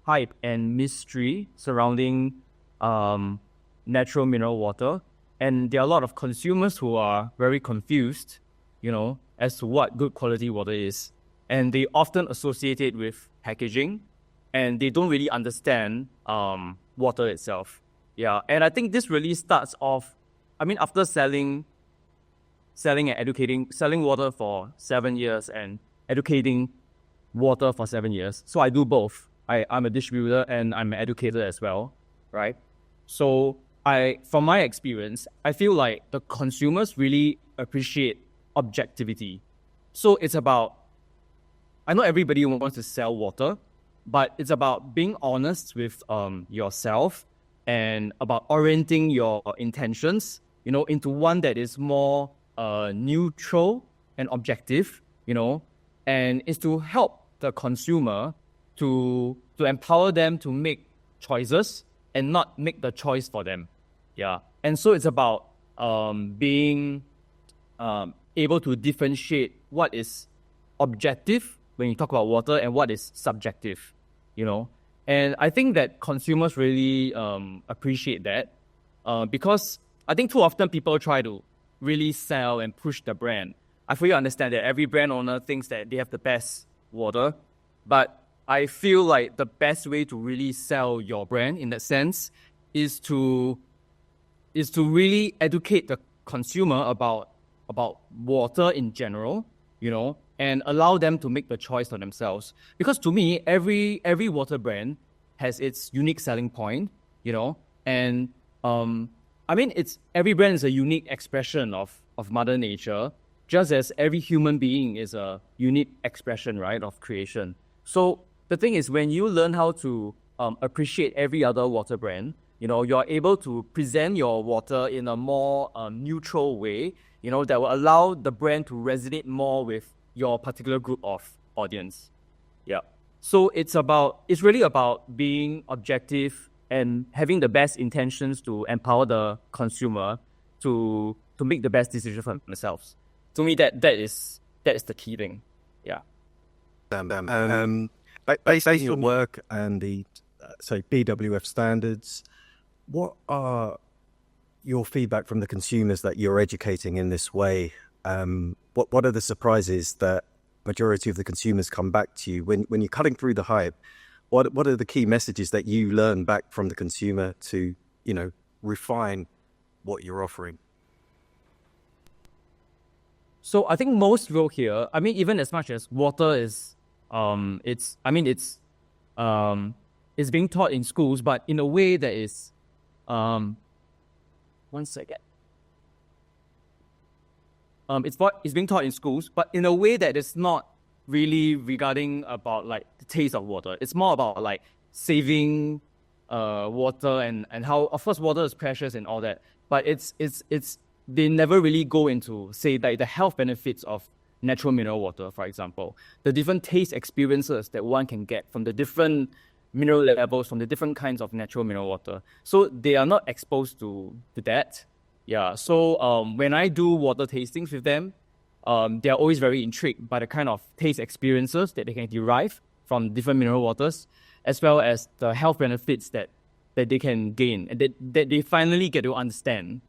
hype and mystery surrounding natural mineral water. And there are a lot of consumers who are very confused, as to what good quality water is. And they often associate it with packaging, and they don't really understand water itself. Yeah, and I think this really starts off, after selling water for 7 years and educating water for 7 years. So I do both. I'm a distributor and I'm an educator as well, right? So from my experience, I feel like the consumers really appreciate objectivity. So it's about, I know everybody wants to sell water, but it's about being honest with yourself and about orienting your intentions, into one that is more neutral and objective, and is to help the consumer to empower them to make choices and not make the choice for them. Yeah. And so it's about being able to differentiate what is objective when you talk about water and what is subjective, And I think that consumers really appreciate that because I think too often people try to really sell and push the brand. I fully understand that every brand owner thinks that they have the best water, but I feel like the best way to really sell your brand in that sense is to really educate the consumer about water in general, and allow them to make the choice for themselves. Because to me, every water brand has its unique selling point, and it's every brand is a unique expression of Mother Nature, just as every human being is a unique expression, right, of creation. So the thing is, when you learn how to appreciate every other water brand, you're able to present your water in a more neutral way, that will allow the brand to resonate more with your particular group of audience. Yeah. So it's really about being objective and having the best intentions to empower the consumer to make the best decision for themselves. To me, that is the key thing. Yeah. Based on your work and the BWF standards, what are your feedback from the consumers that you're educating in this way? What are the surprises that majority of the consumers come back to you when you're cutting through the hype? What are the key messages that you learn back from the consumer to refine what you're offering? So I think most will hear. Even as much as water is, it's being taught in schools, but in a way that is, one second. It's being taught in schools, but in a way that is not really regarding about like the taste of water. It's more about like saving water and how, of course, water is precious and all that. But it's they never really go into, say, like the health benefits of natural mineral water, for example. The different taste experiences that one can get from the different mineral levels, from the different kinds of natural mineral water. So they are not exposed to that. Yeah, so when I do water tastings with them, they are always very intrigued by the kind of taste experiences that they can derive from different mineral waters, as well as the health benefits that they can gain and that they finally get to understand,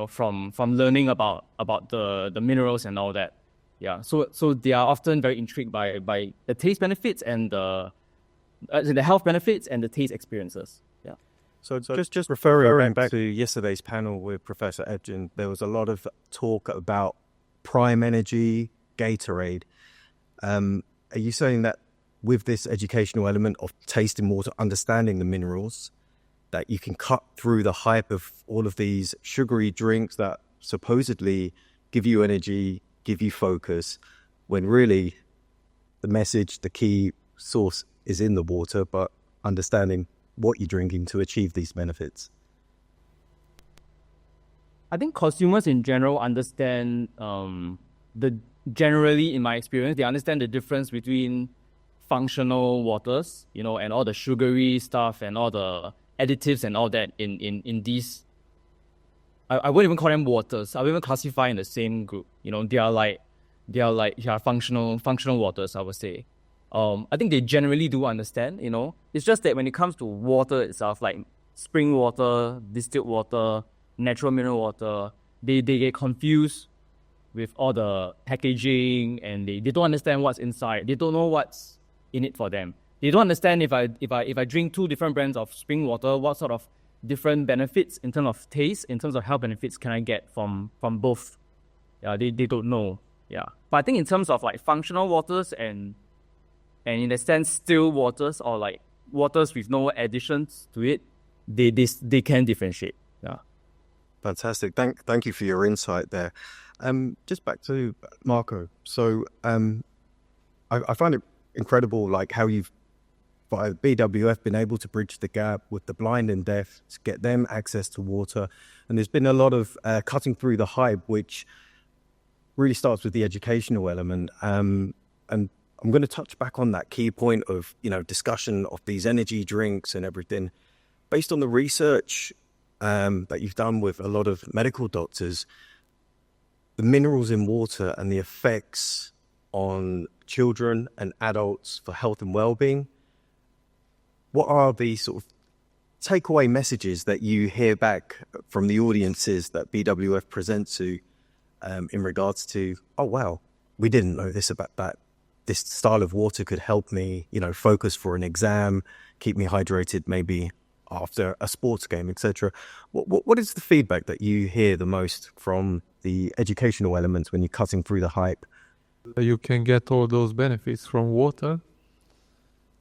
from learning about the minerals and all that. Yeah, so they are often very intrigued by the taste benefits and the health benefits and the taste experiences. Yeah. So just referring back to yesterday's panel with Professor Edgin, there was a lot of talk about Prime Energy, Gatorade. Are you saying that with this educational element of tasting water, understanding the minerals, that you can cut through the hype of all of these sugary drinks that supposedly give you energy, give you focus, when really the message, the key source is in the water, but understanding what you're drinking to achieve these benefits? I think consumers in general understand generally, in my experience, they understand the difference between functional waters, and all the sugary stuff and all the additives and all that in these. I wouldn't even call them waters. I would even classify in the same group. They are functional waters, I would say. I think they generally do understand. It's just that when it comes to water itself, like spring water, distilled water, natural mineral water, they get confused with all the packaging, and they don't understand what's inside. They don't know what's in it for them. They don't understand if I drink 2 different brands of spring water, what sort of different benefits in terms of taste, in terms of health benefits can I get from both. Yeah, they don't know. Yeah, but I think in terms of like functional waters and in a sense still waters, or like waters with no additions to it, they can differentiate. Yeah. Fantastic. Thank you for your insight there. Just back to Marco. So I find it incredible, like how you've, by BWF, been able to bridge the gap with the blind and deaf to get them access to water. And there's been a lot of cutting through the hype, which really starts with the educational element. And I'm going to touch back on that key point of, discussion of these energy drinks and everything. Based on the research that you've done with a lot of medical doctors, the minerals in water and the effects on children and adults for health and well-being, what are the sort of takeaway messages that you hear back from the audiences that BWF presents to in regards to, oh, wow, we didn't know this about that. This style of water could help me, focus for an exam, keep me hydrated maybe after a sports game, etc. What is the feedback that you hear the most from the educational elements when you're cutting through the hype? You can get all those benefits from water.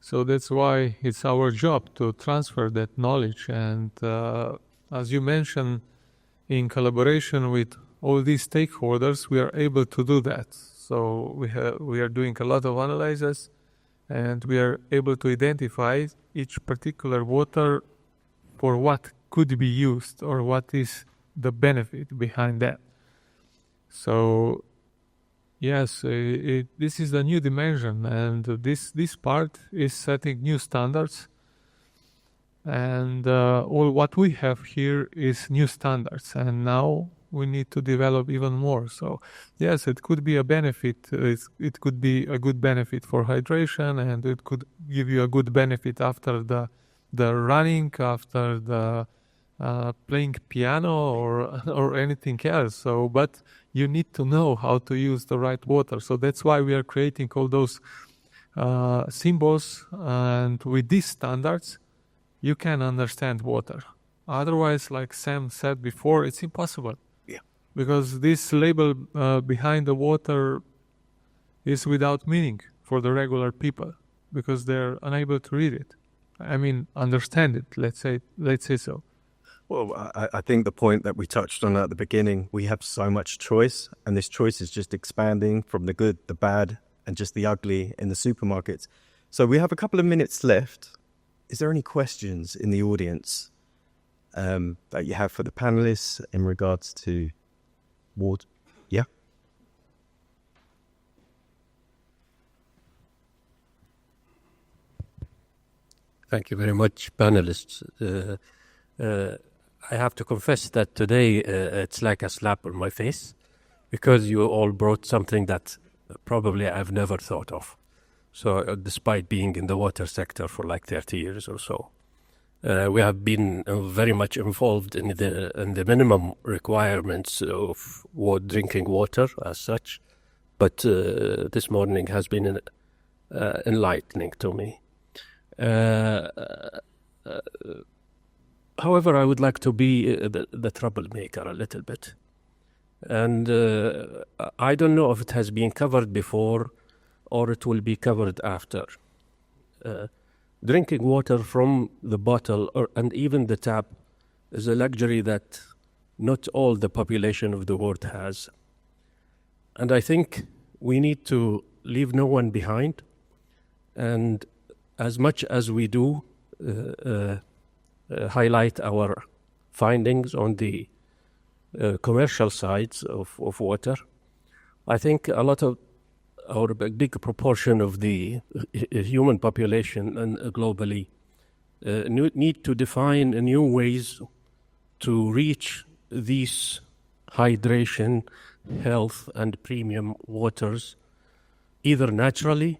So that's why it's our job to transfer that knowledge. And as you mentioned, in collaboration with all these stakeholders, we are able to do that. So we are doing a lot of analysis, and we are able to identify each particular water for what could be used or what is the benefit behind that. So yes, this is a new dimension, and this part is setting new standards. And all what we have here is new standards, and now we need to develop even more. So yes, it could be a benefit. It could be a good benefit for hydration, and it could give you a good benefit after the running, after the playing piano or anything else. So, but you need to know how to use the right water. So that's why we are creating all those symbols, and with these standards, you can understand water. Otherwise, like Sam said before, it's impossible. Yeah. Because this label behind the water is without meaning for the regular people, because they're unable to read it. I mean, understand it. Let's say so. Well, I think the point that we touched on at the beginning, we have so much choice, and this choice is just expanding from the good, the bad, and just the ugly in the supermarkets. So we have a couple of minutes left. Is there any questions in the audience that you have for the panelists in regards to water? Yeah? Thank you very much, panelists. I have to confess that today it's like a slap on my face, because you all brought something that probably I've never thought of. So despite being in the water sector for like 30 years or so, we have been very much involved in the minimum requirements of drinking water as such, but this morning has been enlightening to me. However, I would like to be the troublemaker a little bit. And I don't know if it has been covered before or it will be covered after. Drinking water from the bottle and even the tap is a luxury that not all the population of the world has. And I think we need to leave no one behind. And as much as we do highlight our findings on the commercial sides of water, I think a lot of or a big proportion of the human population and globally need to define new ways to reach these hydration, health, and premium waters, either naturally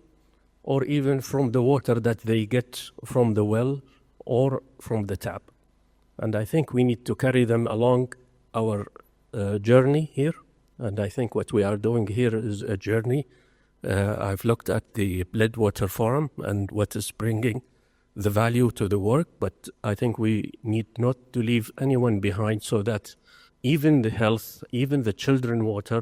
or even from the water that they get from the well or from the tap. And I think we need to carry them along our journey here. And I think what we are doing here is a journey. I've looked at the Bled Water Forum and what is bringing the value to the work, but I think we need not to leave anyone behind so that even the health, even the children water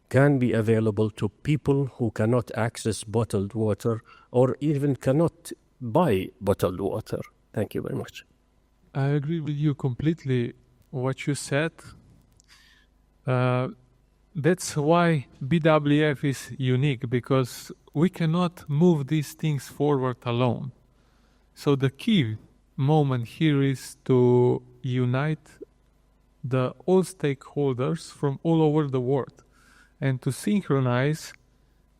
can be available to people who cannot access bottled water or even cannot buy bottled water. Thank you very much. I agree with you completely what you said. That's why BWF is unique, because we cannot move these things forward alone. So the key moment here is to unite all stakeholders from all over the world and to synchronize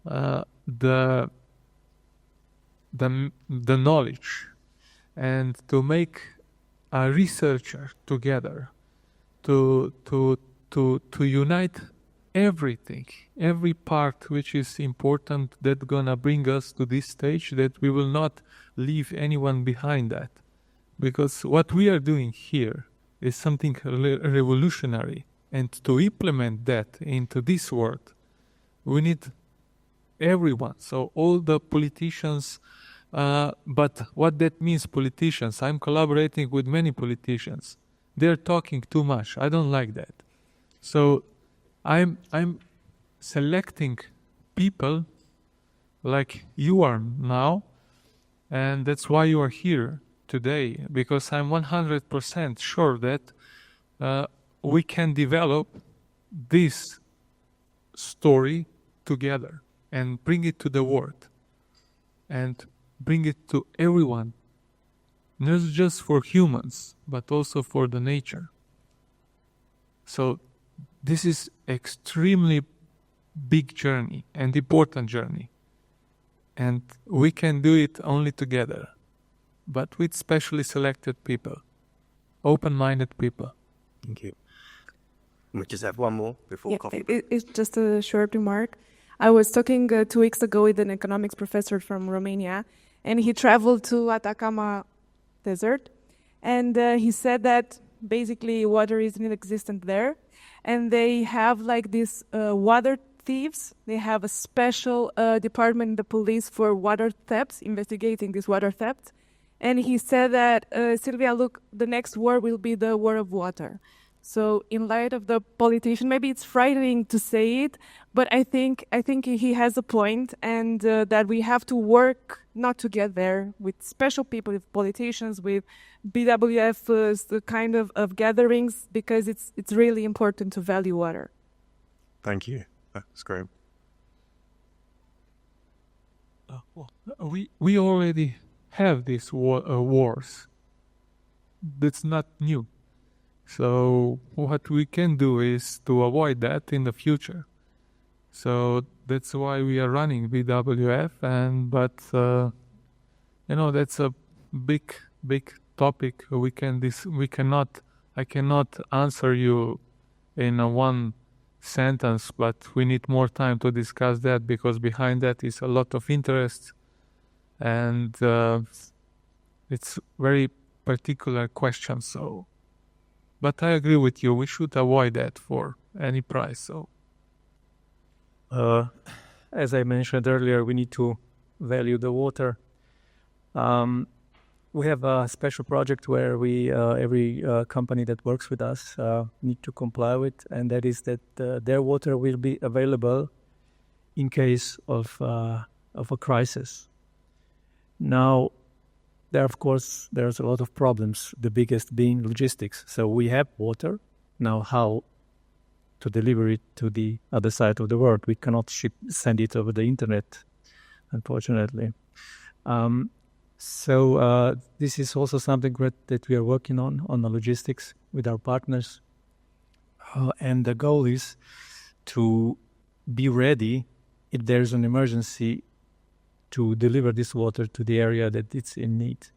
the knowledge and to make a researcher together to unite everything, every part which is important that's gonna bring us to this stage, that we will not leave anyone behind that. Because what we are doing here is something revolutionary, and to implement that into this world, we need everyone. So all the politicians, but what that means, politicians, I'm collaborating with many politicians. They're talking too much. I don't like that. So I'm selecting people like you are now, and that's why you are here today, because I'm 100% sure that we can develop this story together and bring it to the world and bring it to everyone, not just for humans, but also for the nature. So this is extremely big journey and important journey. And we can do it only together, but with specially selected people, open-minded people. Thank you. We just have one more before coffee. It's just a short remark. I was talking 2 weeks ago with an economics professor from Romania, and he traveled to Atacama Desert, and he said that basically water is inexistent there, and they have like these water thieves. They have a special department in the police for water thefts, investigating these water thefts. And he said that, Sylvia, look, the next war will be the war of water. So in light of the politician, maybe it's frightening to say it, but I think he has a point, and that we have to work not to get there with special people, with politicians, with BWF, the kind of gatherings, because it's really important to value water. Thank you. That's great. We already have these wars. That's not new. So what we can do is to avoid that in the future. So that's why we are running BWF, but that's a big topic. I cannot answer you in one sentence, but we need more time to discuss that, because behind that is a lot of interest, and it's very particular question. So, but I agree with you. We should avoid that for any price. So, as I mentioned earlier, we need to value the water. We have a special project where we every company that works with us need to comply with, and that is that their water will be available in case of a crisis. Now, there's a lot of problems, the biggest being logistics. So we have water. Now how to deliver it to the other side of the world? We cannot send it over the internet, unfortunately. So this is also something that we are working on the logistics with our partners. And the goal is to be ready if there's an emergency to deliver this water to the area that it's in need.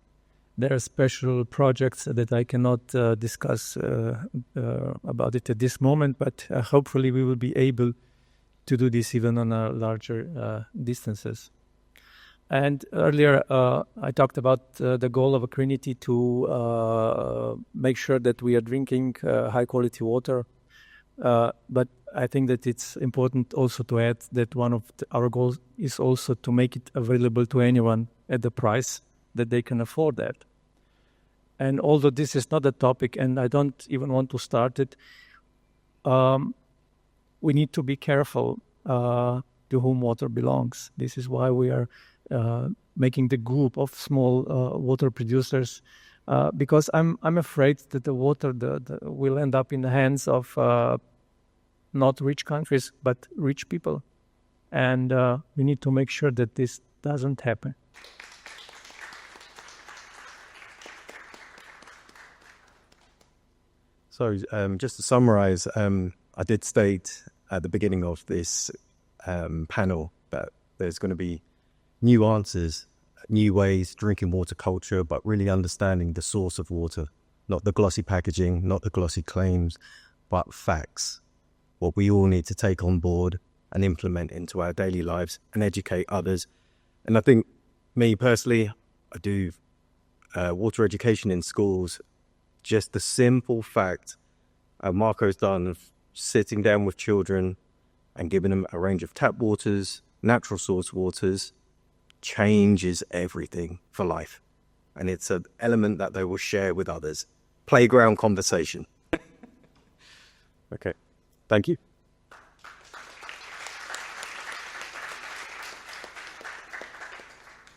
There are special projects that I cannot discuss about it at this moment, but hopefully we will be able to do this even on a larger distances. And earlier I talked about the goal of Aquinity to make sure that we are drinking high quality water. But I think that it's important also to add that one of our goals is also to make it available to anyone at the price that they can afford that. And although this is not a topic, and I don't even want to start it, we need to be careful to whom water belongs. This is why we are making the group of small water producers, because I'm afraid that the water will end up in the hands of not rich countries, but rich people. And we need to make sure that this doesn't happen. So just to summarize, I did state at the beginning of this panel that there's going to be new answers, new ways, drinking water culture, but really understanding the source of water, not the glossy packaging, not the glossy claims, but facts. What we all need to take on board and implement into our daily lives and educate others. And I think, me personally, I do water education in schools. Just the simple fact Marco's done of sitting down with children and giving them a range of tap waters, natural source waters, changes everything for life. And it's an element that they will share with others. Playground conversation. Okay. Thank you.